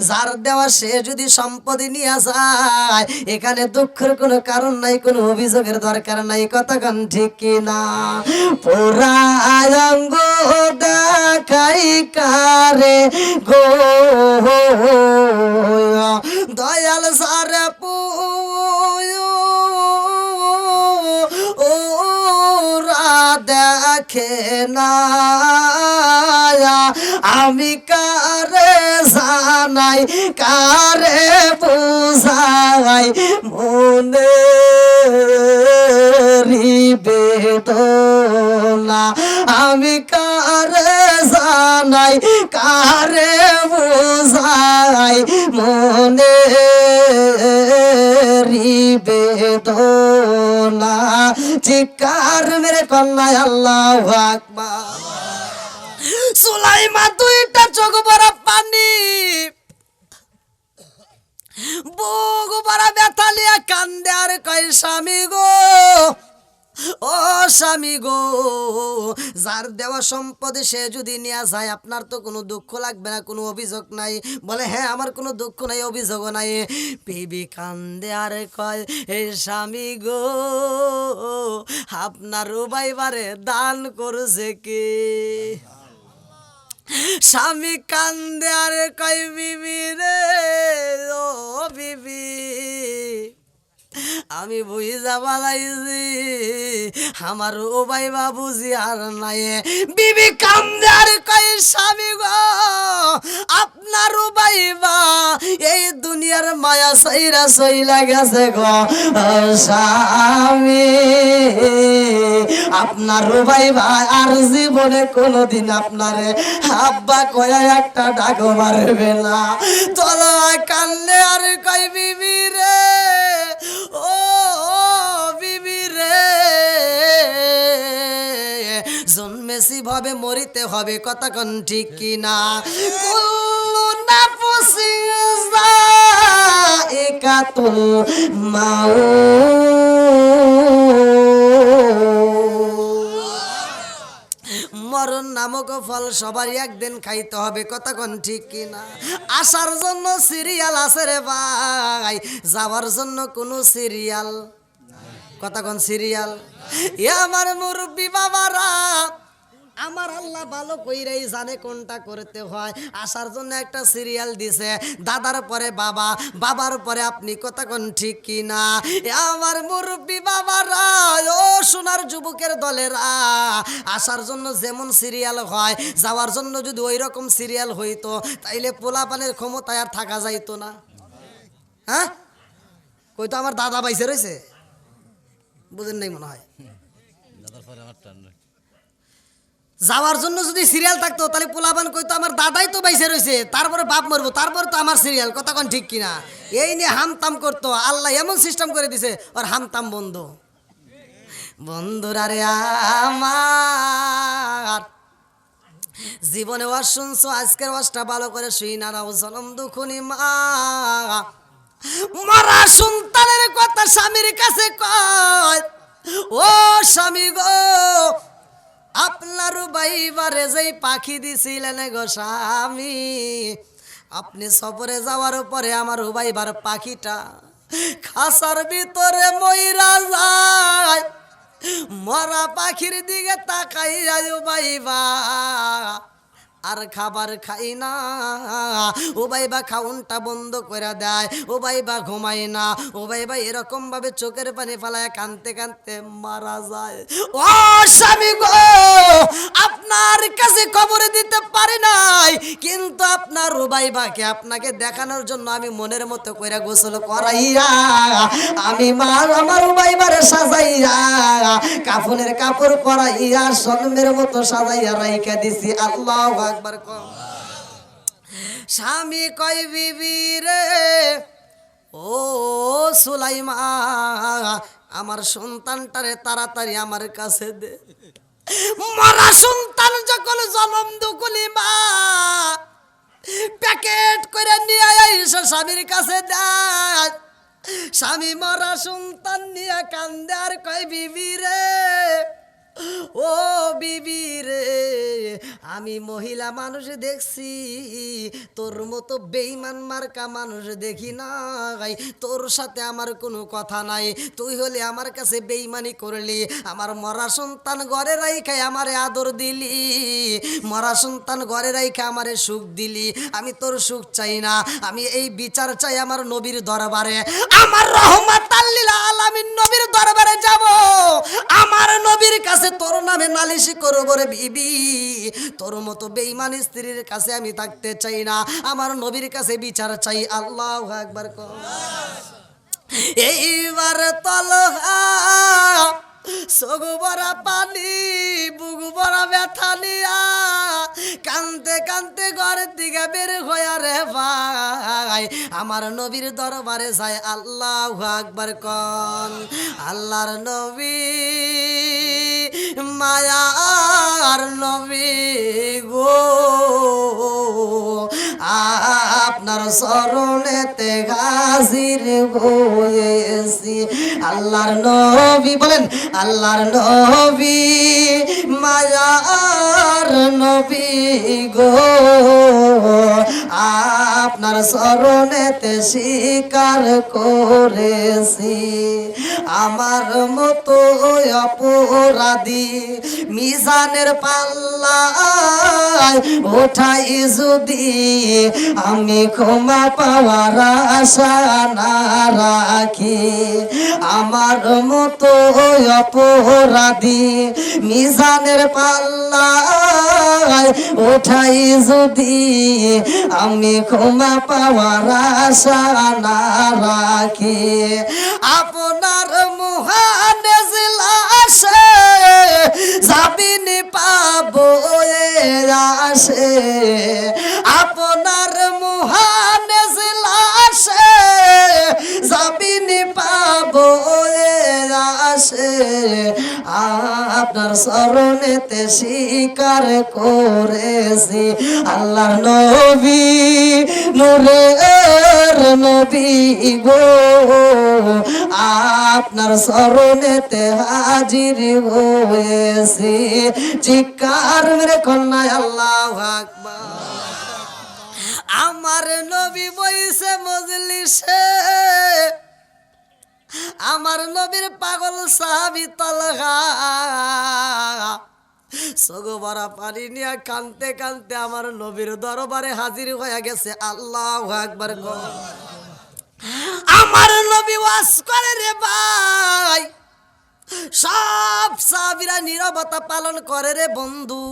যার দেওয়া সে যদি সম্পদ নিয়ে যায়, এখানে দুঃখের কোনো কারণ নাই, কোনো অভিযোগের দরকার নাই। কতক্ষণ ঠিক কিনা? পুরা অঙ্গ দেখাই কারে গো, দয়াল সারে ওরা দেখে না, আমি কারে জানাই, কারে বুঝাই, মনে বেদনা, আমি কারে জানাই, কারে বুঝাই, মনে বেদনা। চিৎকার মেরে কন্যায় আল্লাহু আকবার। সুলাইমা দুইটা চোখ ভরা পানি, বুক ভরা ব্যথা লিয়া কান্দে আর কয় স্বামী গো, ও স্বামী গো, যার দেওয়া সম্পদ সে যদি নিয়ে যায়, আপনার তো কোনো দুঃখ লাগবে না, কোনো অভিযোগ নাই? বলে হ্যাঁ, আমার কোনো দুঃখ নাই, অভিযোগও নাই। বিবি কান্দে আর কয় এই স্বামী গো, আপনার রুবাইবারে দান করছে কে? স্বামী কান্দে আর কয় বিবি রে, ও বিবি, আমি বুঝা বালাইছি, আমার ও ভাই বাবুজি আর নাই। বিবি কান্দে আর কয় স্বামী গো, আপনার ও ভাইবা এই দুনিয়ার মায়া সাইরা সইলা গেছে গো স্বামী, আপনার রুবাই ভাই আর জীবনে কোনোদিন আপনারে আব্বা কয়া একটা ডাক মারবে না। তলায় কান্দে আর কই বিবি রে, ও বিবি রে, জন্মেছি ভাবে মরিতে হবে, কথা কোন ঠিক কিনা? কুল্লু নাফসিন যায়িকাতুল মাউত, মরণ নামক ফল সবারই একদিন খাইতে হবে, কথা কোন ঠিক কিনা? আসার জন্য সিরিয়াল আছে রে ভাই, যাওয়ার জন্য কোনো সিরিয়াল, কথা কোন সিরিয়াল? এ আমার মুরব্বী বাবারা, আমার আল্লাহ ভালো কইরাই জানে কোনটা করতে হয়। আসার জন্য একটা সিরিয়াল দিছে, দাদার পরে বাবা, বাবার পরে আপনি, কথা কোন ঠিক কিনা? এ আমার মুরব্বী বাবারা, ও সোনার যুবকের দলেরা, আসার জন্য যেমন সিরিয়াল হয়, যাওয়ার জন্য যদি ওই রকম সিরিয়াল হইতো তাইলে পোলাপানের ক্ষমতায় আর থাকা যাইতো না। হ্যাঁ, কই তো আমার দাদা বাইসে রয়েছে, বুঝেন নাই মনে হয়। যাওয়ার জন্য যদি সিরিয়াল থাকতো তাহলে পোলাপান কইতো আমার দাদাই তো বাইসে রয়েছে, তারপরে বাপ মরবো, তারপরে তো আমার সিরিয়াল, কথা কোন ঠিক কিনা? এই নিয়ে হামতাম করতো। আল্লাহ এমন সিস্টেম করে দিছে আর হামতাম বন্ধ। বন্ধুরা রে আমার, জীবনে ওয়াজ শুনছো, আজকের ওয়াজটা ভালো করে শুই না রাও। জনম দুখুনি মা মারা সন্তানের কথা স্বামীর কাছে কয়, ও স্বামী গো, আপনার বাইবারে যেই পাখি দিছিলেন গো স্বামী, আপনি সফরে যাওয়ার পরে আমার উবাইবার পাখিটা খাসার ভিতরে মইরা যায়। মরা পাখির দিকে তাকাইয়া উবাইবা আর খাবার খাই না, ও ভাইবা খাউনটা বন্ধ করে দেয়, ও ভাইবা ঘুমায় না, ও ভাইবা এরকম ভাবে চোখের পানি ফালায় কানতে কানতে মারা যায়। ও স্বামী গো, আপনার কাছে খবর দিতে পারি নাই, কিন্তু আপনার রুবাইবাকে আপনাকে দেখানোর জন্য আমি মনের মতো কইরা গোসল করাইয়া, আমি মা আমার রুবাইবারে সাজাইয়া কাফনের কাপড় পরাইয়া সলমের মতো সাজাইয়া রাইখা দিছি। আল্লাহু আকবার। স্বামী কয় বিবি রে, ও সুলাইমা, আমার সন্তানটারে তাড়াতাড়ি আমার কাছে দে। মরা সন্তান যখন জনম দুকুলি মা প্যাকেট করে নিয়ে আইসা স্বামীর কাছে দেয়। স্বামী মরা সন্তান নিয়ে কান্দে আর কয় বিবি রে, ও বিবি রে, আমি মহিলা মানুষ দেখছি, তোর মতো বেঈমান মার্কা মানুষ দেখি নাই, তোর সাথে আমার কোনো কথা নাই, তুই হলে আমার কাছে বেঈমানি করলি, আমার মরা সন্তান ঘরে রাইখাই আমারে আদর দিলি, মরা সন্তান ঘরে রাইখা আমারে সুখ দিলি, আমি তোর সুখ চাই না, আমি এই বিচার চাই আমার নবীর দরবারে, আমার রহমাতাল লিল আলামিন নবীর দরবারে যাব, আমার নবীর কাছে তোর নামে নালিশি করব রে বিবি, তোর মতো বেঈমান স্ত্রীর কাছে আমি থাকতে চাই না, আমার নবীর কাছে বিচার চাই। আল্লাহু আকবার। এইবার তলহা চোখ ভরা পানি, বুক ভরা ব্যথা নিয়া কানতে কানতে ঘরের দিকে বের হইয়া রে ভাই আমার নবীর দরবারে যায়। আল্লাহু আকবার কোন। আল্লাহর নবী মায়ার নবী গো, আপনার শরণেতে হাজির হয়েছি। আল্লাহর নবী বলেন, আল্লাহর নবী মায়ার নবী গো, আপনার শরণেতে স্বীকার করেছি। আমার মতো অপরাধী মিজানের পাল্লায় ওঠাই যদি আমি ক্ষমা পাওয়ার আশা না রাখি, আমার মতো অপরাধী মিজানের পাল্লায় ওঠাই যদি আমি ক্ষমা পাওয়ার আশা না রাখি, আপনার মহান জেলাসে বয়ে আসে আপনার চরণেতে স্বীকার করেছি আল্লাহ নবী নূরের নবী গো আপনার চরণেতে হাজির হয়েছি চিৎকার মেরে কন্যায় আল্লাহু আকবার। আমার নবী বইছে মজলিসে আমার নবীর পাগল সাহাবী তালহা সগো ভরা পানি নিয়ে কানতে কানতে আমার নবীর দরবারে হাজির হয়ে গেছে আল্লাহু আকবার। আমার নবী ওয়াজ করে রে ভাই, সব সাহাবীরা নীরবতা পালন করে রে বন্ধু,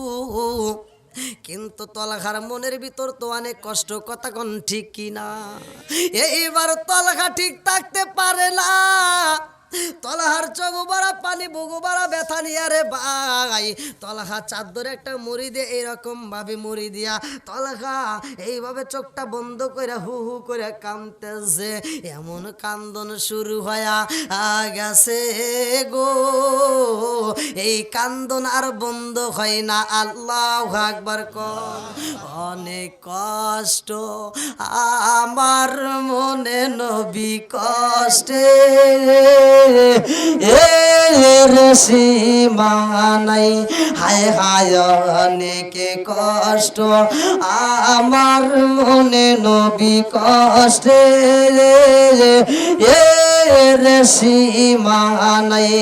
কিন্তু তলহার মনের ভিতর তো অনেক কষ্ট, কথা কোন ঠিক কিনা? এইবার তলহা ঠিক থাকতে পারে না, তলহার চোখ বড়া পানি বুগু বড়া ব্যথা নিয়ে রে ভাই তলহা চাদরে একটা মুড়ি দিয়ে এইরকম ভাবে মুড়ি দিয়া তলহা এইভাবে চোখটা বন্ধ করে হু হু করে কাঁদতেছে। এমন কান্দন শুরু হয়া গেছে গো, এই কান্দন আর বন্ধ হয় না। আল্লাহু আকবার কর। অনেক কষ্ট আমার মনে নবী কষ্টে এর সীমা নাই, হায় হায় অনেক কষ্ট আমার মনে নবী কষ্টে এর সীমা নাই।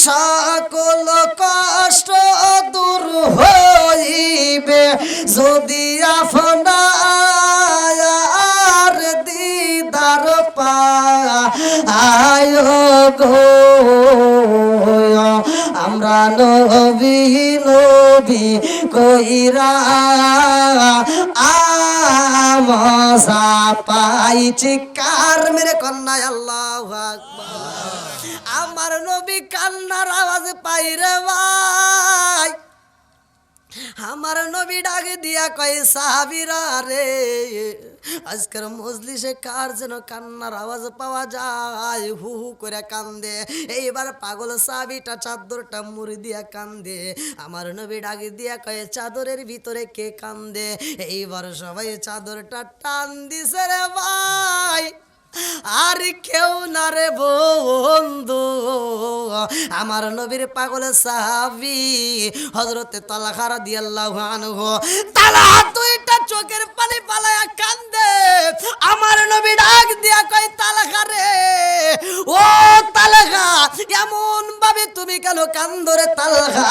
সকল কষ্ট দূর হইবে যদি আপনার দিদার পায় গো, আমরা নবী নবী কইরা আমজা পাই চিৎকার মেরে কন্যায় আল্লাহু আকবার। আমার নবী কান্নার আওয়াজ পাই রে ভাই, আমার নবী ডাকে দিয়া কয় সাহাবীরা রে আজকের মজলিসে কার যেন কান্নার আওয়াজ পাওয়া যায়, হু হু করে কান্দে। এইবার পাগল সাহাবীটা চাদরটা মুড়ি দিয়া কান্দে, আমার নবী ডাকে দিয়া কয় চাদরের ভিতরে কে কান্দে? এইবার সবাই চাদরটা টান দিছে রে ভাই, আর কেউ না রে বন্ধু, আমার নবীর পাগল সাহাবী হযরতে তালহা রাদিয়াল্লাহু আনহু। তালহা দুইটা চোখের পানি পালায়া কান্দে, আমার নবী ডাক দিয়া কয় তালহা রে, ও তালহা এমন ভাবে তুমি কেন কান্দো রে তালহা?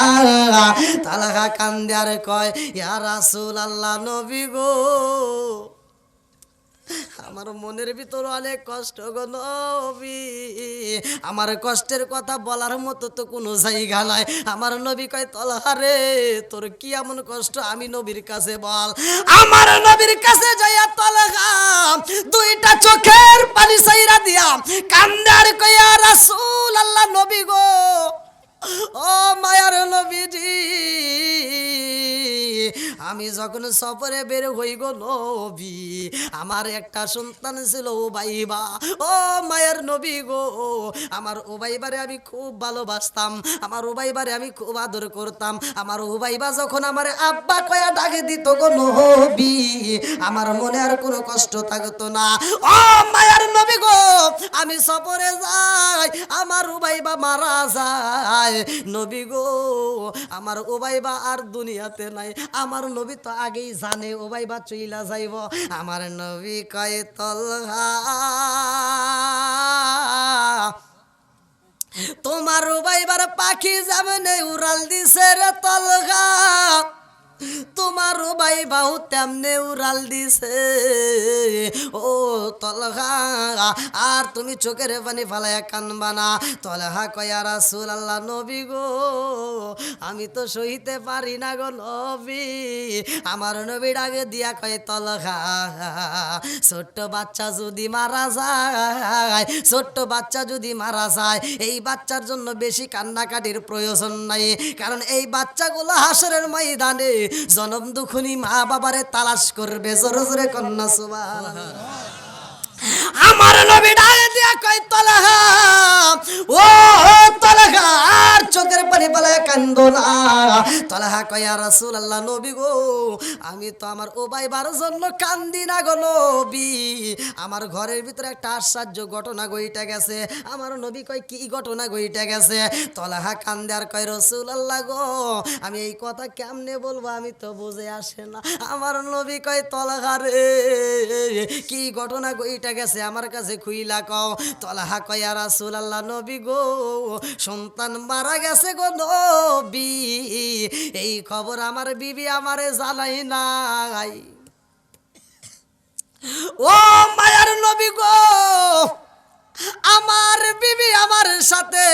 তালহা কান্দে আর কয় ইয়া রাসূলুল্লাহ নবী গো, আমার মনের ভিতর অনেক কষ্ট গো নবী, আমার কষ্টের কথা বলার মতো তো কোনো জায়গা নাই। আমার নবী কয় তালহা রে তোর কি এমন কষ্ট আমি নবীর কাছে বল। আমার নবীর কাছে যাইয়া তালহা দুইটা চোখের পানি ছাইরা দিয়া কান্দে আর কয় ইয়া রাসূলুল্লাহ নবী গো, ও মায়ার নবীজি, আমি যখন সফরে বের হই গো নবী, আমার একটা সন্তান ছিল উবাইবা, ও মায়ের নবী গো, আমার উবাইবারে আমি খুব ভালোবাসতাম, আমার উবাইবারে আমি খুব আদর করতাম। আমার উবাইবা যখন আমার আব্বা কয়া ডাকে দিত গো নবী, আমার মনে আর কোনো কষ্ট থাকতো না। ও মায়ের নবী গো, আমি সফরে যাই, আমার উবাইবা মারা যায় নবী গো, আমার উবাইবা আর দুনিয়াতে নাই। আমার নবী তো আগেই জানে উবাইবা চইলা যাইব। আমার নবী কয় তালহা তোমার উবাইবার পাখি যেমনে উড়াল দিছে রে তালহা, তোমার উবাইবাও তেমনে উড়াল দিছে ও তালহা, আর তুমি চোখের পানি ফালায়া কানবা না। তালহা কয় ইয়া রাসূলুল্লাহ নবী গো, আমি তো সইতে পারি না গো নবী। আমার নবী ডাকে দিয়া কয় তালহা ছোট্ট বাচ্চা যদি মারা যায়, ছোট্ট বাচ্চা যদি মারা যায়, এই বাচ্চার জন্য বেশি কান্নাকাটির প্রয়োজন নাই, কারণ এই বাচ্চাগুলো হাসরের ময়দানে জনম দুখুনি মা বাবারে তালাশ করবে। জোরে জোরে কন্যা সুবহানাল্লাহ। আমার নবী ডাক দিয়া কই তলহা, ও তলহা আর চোখের পানি পালায় কান্দো না। তলহা কই ইয়া রাসূলুল্লাহ নবী গো, আমি তো আমার ওবাইবার জন্য কান্দি না গো নবী, আমার ঘরের ভিতরে একটা আশ্চর্য ঘটনা ঘইটা গেছে। আমার নবী কই কি ঘটনা ঘইটা গেছে? তলহা কান্দে আর কয় রাসূলুল্লাহ গো, আমি এই কথা কেমনে বলবো, আমি তো বুঝে আসে না। আমার নবী কয় তলহা রে, কি ঘটনা ঘইটা গেছে আমার কাছে খুইলা কও। তলহা কয় ইয়া রাসূলুল্লাহ নবী গো, সন্তান মারা গেছে গো নবী, এই খবর আমার বিবি আমারে জানাই নাই। ও মায়ার নবী গো, আমার বিবি আমার সাথে,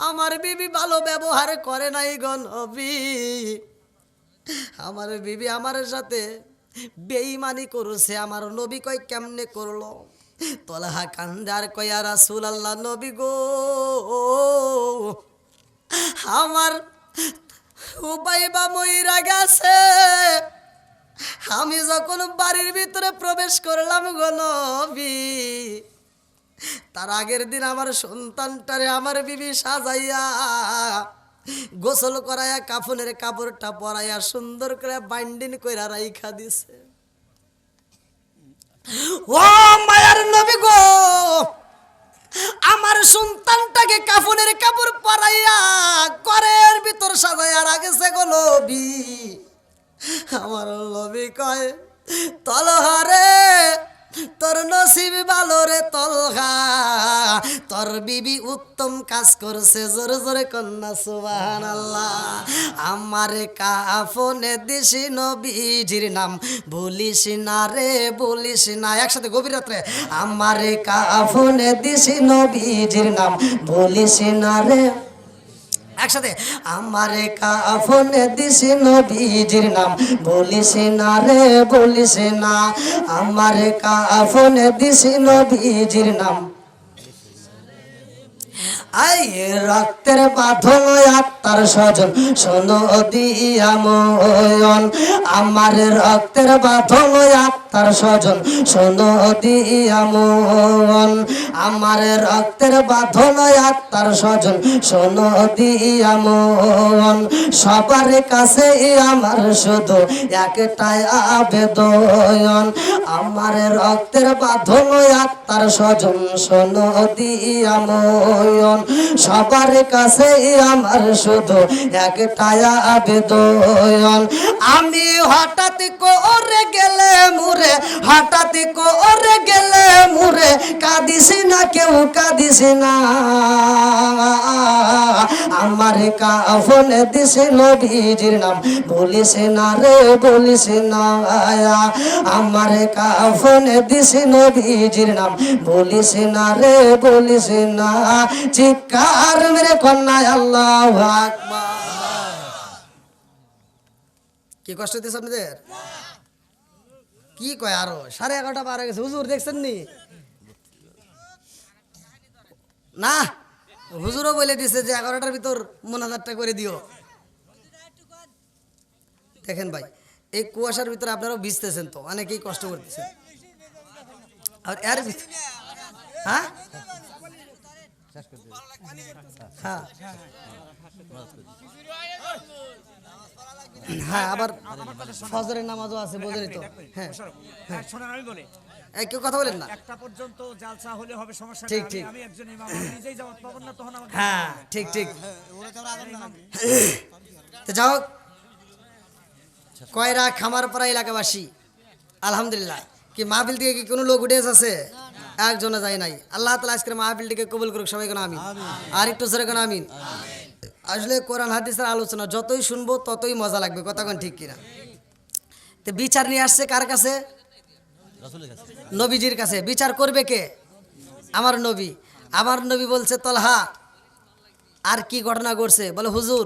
আমার বিবি ভালো ব্যবহার করে নাই গো নবী, আমার বিবি আমার সাথে বেঈমানি করছে। আমার নবী কয় কেমনে করলো? তলহা কান্দার কয় ইয়া রাসূলুল্লাহ নবী গো, আমার উবাইবা মইরা গেছে, আমি যখন বাড়ির ভিতরে প্রবেশ করলাম গো নবী, তার আগের দিন আমার সন্তানটারে আমার বিবি সাজাইয়া গোসল করাইয়া কাফনের কাপড়টা পরাইয়া সুন্দর করে বাইন্ডিং কইরা রাইখা দিছে। ও মায়ার নবী গো, আমার সন্তানটাকে কাফনের কাপড় পরাইয়া ঘরের ভিতর সাজাইয়া রাখেছে গো নবী। আমার নবী কয় তলহা রে, তোর নসিব ভালো রে তলহা, তোর বিবি উত্তম কাজ করছে, জোরে জোরে কন্যা সুবহানাল্লাহ। আমারে কাফনে দিছি নবীজির নাম বলিস না রে, বলিস না, একসাথে গভীর রাত্রে। আমারে কাফনে দিছি নবীজির নাম বলিস না রে, একসাথে। আমারে কাফনে দিছি নবীজির নাম বলিস না রে, বলিস না, আমারে কাফনে দিছি নবীজির নাম। আই রক্তের বাঁধন আত্মার স্বজন শোনো দিয়া ময়ন, আমার রক্তের বাঁধন আত্মার স্বজন শোনো দিয়া মন, আমার রক্তের বাঁধন আত্মার স্বজন শোনো দিয়া মন। সবার কাছে আমার শুধু একটাই আবেদন, আমার রক্তের বাঁধন আত্মার স্বজন শোনো দিয়া মন। সবার কাছে আমার শুধু একটাই আবেদন, আমি হঠাৎ করে গেলে মুরে, হঠাৎ করে গেলে মুরে, কাঁদিস না কেউ কাঁদিস না, আমার কাফনে দিস নবীজির নাম বলিস না রে, বলিস না, আমার কাফনে দিস নবীজির নাম বলিস না রে, বলিস না। চিৎকার মেরে কন্যা আল্লাহু আকবার। কি কষ্ট হইতেছে আপনাদের? কি কয় আরো 11:30 পার হয়ে গেছে, হুজুর দেখছেন নি? না, হুজুরও বলে দিছে যে 11টার ভিতর মোনাজাতটা করে দিও। দেখেন ভাই, এই কুয়াশার ভিতরে আপনারাও ভিজতেছেন, তো অনেকেই কষ্ট করতেছেন। আর এর ভিতরে হ্যাঁ হ্যাঁ হ্যাঁ, আবার ফজরের নামাজও আছে, বোঝেনি তো? হ্যাঁ শোনেন, আমি বলি, এই কেউ কথা বলেন না। একটা পর্যন্ত জালসা হলে হবে, সমস্যা ঠিক, নেই। ঠিক। আমি একজন ইমাম, আমি নিজেই যাওয়াত পাবো না, তখন আমাকে হ্যাঁ ঠিক ঠিক। ওরা তো আদর না নাকি? তো যাও, কয়রা খামারপাড়া এলাকাবাসী আলহামদুলিল্লাহ, কি মাহফিল থেকে কি কোনো লোক উঠে আছে? একজনে যায় নাই। আল্লাহ তাআলা আজকের মাহফিলটিকে কবুল করুক, সবাই কোন আমিন। আর একটু জোরে কোন আমিন। আসলে কোরআন হাদিসের আলোচনা যতই শুনবো ততই মজা লাগবে, কথা কোন ঠিক কিনা? তো বিচার নিয়ে আসছে কার কাছে? নবীজির কাছে। বিচার করবে কে? আমার নবী। আমার নবী বলছে তলহা, আর কি ঘটনা ঘটছে? বলে হুজুর,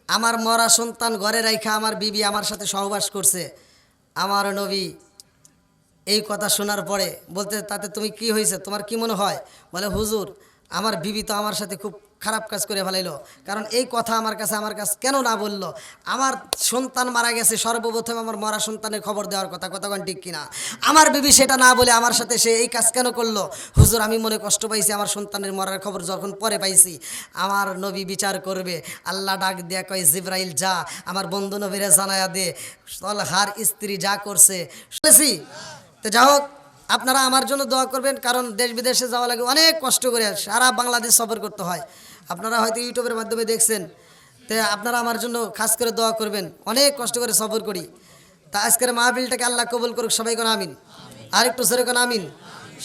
আমার মরা সন্তান ঘরে রাইখা আমার বিবি আমার সাথে সহবাস করছে। আমার নবী এই কথা শোনার পরে বলতে, তাতে তুমি কি হয়েছে, তোমার কি মনে হয়? বলে হুজুর, আমার বিবি তো আমার সাথে খুব খারাপ কাজ করে ফেলাইলো। কারণ এই কথা আমার কাছে কেন না বললো? আমার সন্তান মারা গেছে, সর্বপ্রথম আমার মরা সন্তানের খবর দেওয়ার কথা, কতক্ষণ ঠিক কিনা? আমার বিবি সেটা না বলে আমার সাথে সে এই কাজ কেন করলো? হুজুর, আমি মনে কষ্ট পাইছি, আমার সন্তানের মরার খবর যখন পরে পাইছি, আমার নবী বিচার করবে। আল্লাহ ডাক দিয়া কয়, জিবরাইল যা আমার বন্ধু নবীরে জানায়া দে তলহার স্ত্রী যা করছে শুনেছি। তো যা হোক, আপনারা আমার জন্য দোয়া করবেন, কারণ দেশ বিদেশে যাওয়া লাগে, অনেক কষ্ট করে সারা বাংলাদেশ সফর করতে হয়। আপনারা হয়তো ইউটিউবের মাধ্যমে দেখছেন, তো আপনারা আমার জন্য খাস করে দোয়া করবেন, অনেক কষ্ট করে সফর করি। তা আজকের মাহফিলটাকে আল্লাহ কবুল করুক, সবাই কোন আমিন, আর একটু সরে কোন আমিন।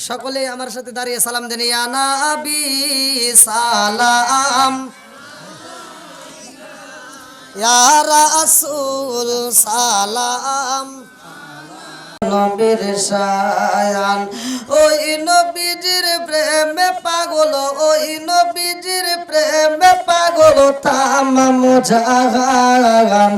সকলে আমার সাথে দাঁড়িয়ে সালাম দেন, ইয়া নবী সালাম, ইয়া রাসূল সালাম, নবীর শায়ান, ওই নবীজির প্রেমে পাগল, ওই নবীজির প্রেমে পাগল তামাম জাহান।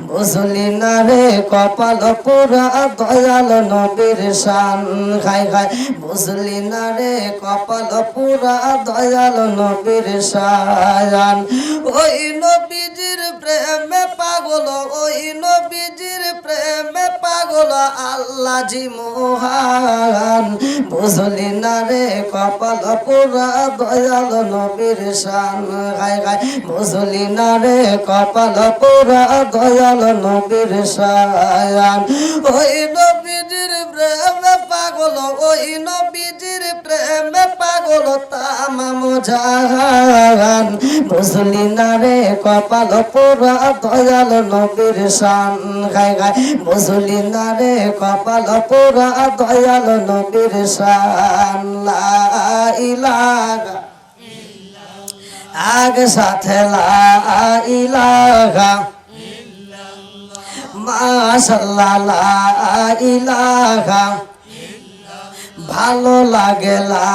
বুঝলি না রে কপাল পুরা দয়াল নবীর শান, খাই খাই বুঝলি না রে কপাল পুরা দয়াল নবীর শায়ান। ওই নবীজির প্রেমে পাগল, ওই নবীজির প্রেমে পাগল আল্লাহ জি মহান। বুঝলি না রে কপাল পুরা দয়াল নবীর শান, গাই গাই বুঝলি না রে কপাল পুরা দয়াল নবীর শান। ওই নবীজির প্রেমে পাগল, ওই নবীজির প্রেমে পাগল তামাম জাহান। বুঝলি না রে কপাল পুরা দয়াল নবীর শান, গাই গাই বুঝলি না রে কপাল পুরা দয়াল নবীর শান। লা ইলাহা আগ সাথে লা ইলাহা মাশাআল্লাহ, লা ইলাহা ভালো লাগে, লা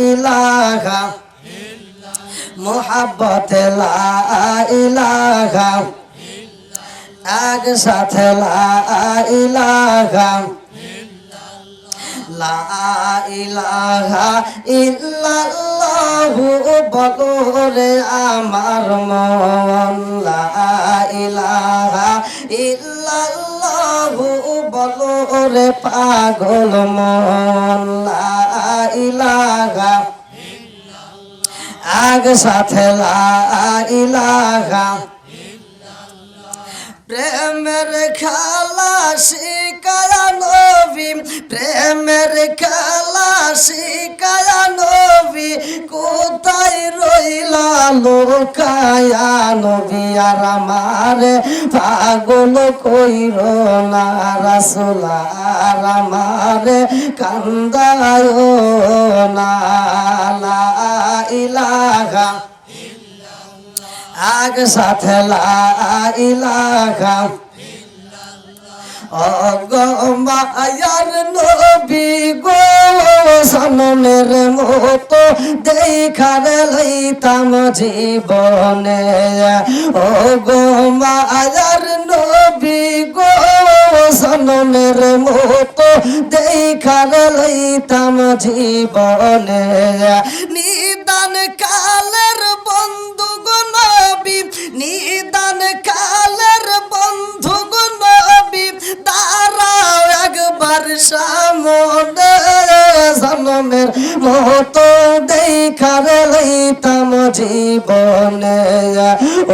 ইলাহা মোহাব্বতে, লা ইলাহা এক সাথে, লা ইলাহা লা ইলাহা ইল্লাল্লাহু বলো রে আমার মন, লা ইলাহা ইল্লাল্লাহু বলো রে পাগল মন, লা ইলাহা এক সাথে, লা ইলাহা প্রেমের খেলা শিকায়া নবী, প্রেমের খেলা শিকায়া নবী, কোথায় রইলা লোকায়া নবী? আর আমারে পাগল কইরো না রাসূল, আর আমারে কান্দায়ো না। লা ইলাহা আগ সাথে, লা ইলাহা ও গো মায়ার নবী গো, সনমের মতো দেখার লইতাম জীবনে। ও গো মায়ার নবী গো, সনমের মতো দেখার লইতাম জীবনে। নিদান কালের বন্ধু গো নবী, নিদান কালের বন্ধু গো নবী, দাঁড়াও একবার সামনে, জনমের মতো দেখার লইতাম জীবনে।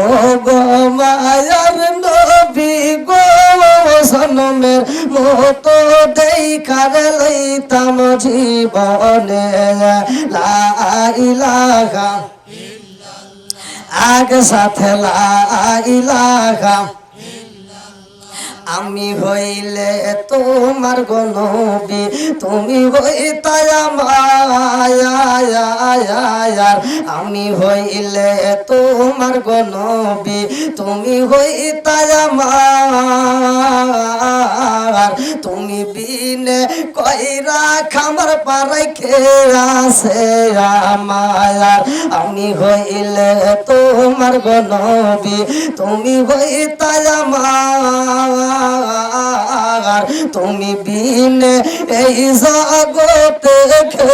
ও গো মায়ার নবী গো, জনমের মতো দেখার লইতাম জীবনে। লা ইলাহা আগ সাথে, লা ইলাহা আমি হইলে তোমার গো নবী, তুমি হইতাই আমার। আমি হইলে তোমার গো নবী, তুমি হইতাই আমার। তুমি বিনে কইরা খামার পাড়াই খেয়ে আছে আমার। আমি হইলে তোমার গো নবী, তুমি হইতাই আমার। আমার, তুমি বিনে এই জগতে কে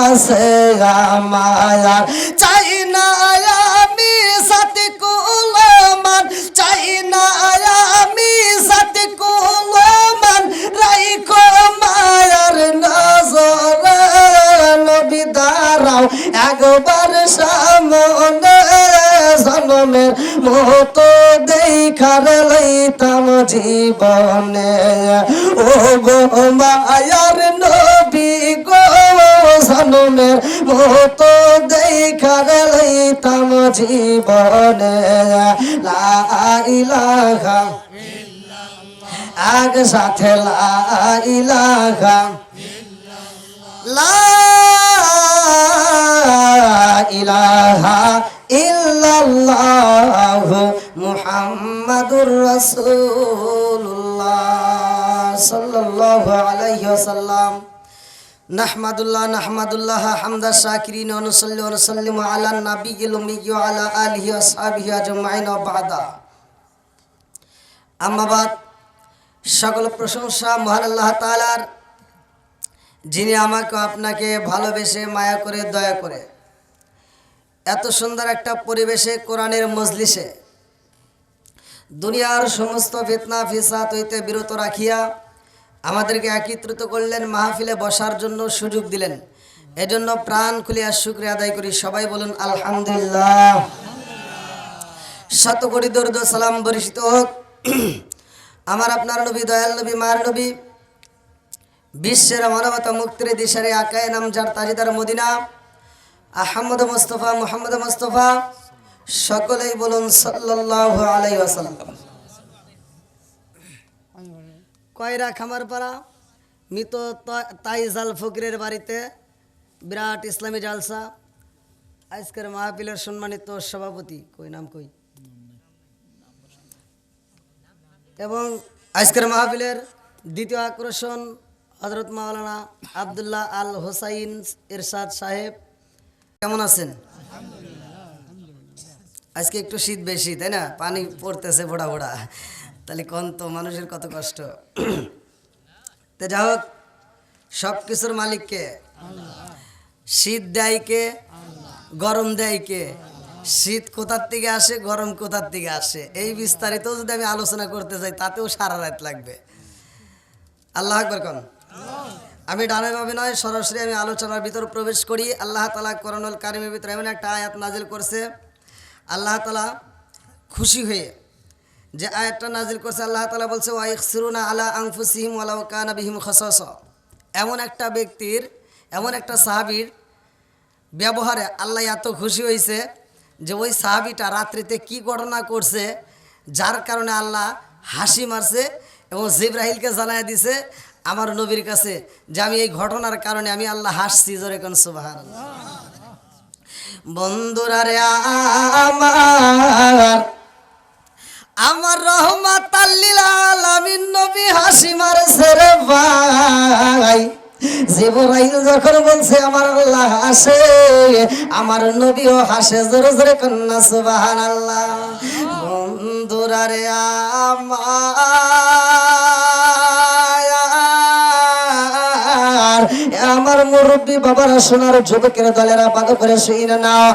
আছে আমার। চাই না আমি সাথে কুলমান, চাই না আমি সাথে কুলমান, রাইখো মায়ার নজরে নবী দাঁড়াও একবার সামনে, জনমের মতো দেখার লইতাম জীবনে। ও গো মায়ার নবী গো, জনমের মতো দেখার লইতাম জীবনে। লা ইলাহা আগ সাথে লা ইলাহা, লা ইলাহা ইল্লাল্লাহ মুহাম্মাদুর রাসূলুল্লাহ সাল্লাল্লাহু আলাইহি ওয়াসাল্লাম। নাহমাদুল্লাহ হামদা শাকিরিন ওয়া নুসাল্লি ওয়া নুসাল্লিমু আলা নাবিয়্যিল উম্মি ওয়া আলা আলিহি ওয়া আসহাবিহি আজমাইন ওয়া বা'দা। আম্মা বাদ, সকল প্রশংসা মহান আল্লাহ তাআলার, যিনি আমাকে আপনাকে ভালোবেসে মায়া করে দয়া করে এত সুন্দর একটা পরিবেশে কোরআনের মজলিসে দুনিয়ার সমস্ত ফিতনা ফিসাদ হইতে বিরত রাখিয়া আমাদেরকে একত্রিত করলেন, মাহফিলে বসার জন্য সুযোগ দিলেন। এজন্য প্রাণ খুলিয়া শুকরিয়া আদায় করি। সবাই বলুন আলহামদুলিল্লাহ। শত কোটি দরুদ ও সালাম বর্ষিত হোক আমার আপনার নবী, দয়াল নবী, মার নবী, বিশ্বের মানবতা মুক্তির দিশারে আকায়ে নাম যার তাজিদার মদিনা আহমদ মুস্তফা, মুহাম্মদ মুস্তফা, সকলেই বলুন সাল্লাল্লাহু আলাইহি ওয়াসাল্লাম। কয়রা খামারপাড়া মৃত তাইজাল ফকিরের বাড়িতে বিরাট ইসলামী জালসা। আজকের মাহফিলের সম্মানিত সভাপতি কই নাম কই, এবং আজকের মাহফিলের দ্বিতীয় আকর্ষণ হযরত মাওলানা আব্দুল্লাহ আল হোসাইন ইরশাদ সাহেব। কেমন আছেন? আজকে একটু শীত বেশি, তাই না? পানি পড়তেছে ফোড়া ফোড়া, তাহলে কোন তো মানুষের কত কষ্ট। তো যাই হোক, সব কিছুর মালিককে, শীত দেয় কে, গরম দেয় কে, শীত কোথার থেকে আসে, গরম কোথার থেকে আসে, এই বিস্তারিত যদি আমি আলোচনা করতে যাই তাতেও সারা রাত লাগবে। আল্লাহ আকবার কোন। আমি ডানে ভাবে নয়, সরাসরি আমি আলোচনার ভিতর প্রবেশ করি। আল্লাহ তাআলা কোরআনুল কারীমের ভিতরে এমন একটা আয়াত নাজিল করছে, আল্লাহ তাআলা খুশি হয়ে যে আয়াতটা নাজিল করছে, আল্লাহ তাআলা বলছে ওয়া ইয়াখসিরুনা আলা আনফুসিহিম ওয়ালাউ কানা বিহিম খাসাসা। এমন একটা ব্যক্তির, এমন একটা সাহাবীর ব্যবহারে আল্লাহ এত খুশি হয়েছে যে ওই সাহাবীটা রাত্রিতে কি ঘটনা করছে যার কারণে আল্লাহ হাসি মারছে এবং জিবরাইলকে জানায় দিছে আমার নবীর কাছে যে আমি এই ঘটনার কারণে আমি আল্লাহ হাসছি। জোরে কোন সুবহানাল্লাহ। বন্ধুরা রে আমার রহমাতাল লিল আলামিন নবী হাসি মারছে রে ভাই। জিবরাইল যখন বলছে আমার আল্লাহ হাসে, আমার নবীও হাসে। জোরে জোরে কন্না সুবহানাল্লাহ। বন্ধুরা রে আমার মুরব্বী বাবারা, সোনার যুবকের দলেরা, ভালো করে শুনে নাও।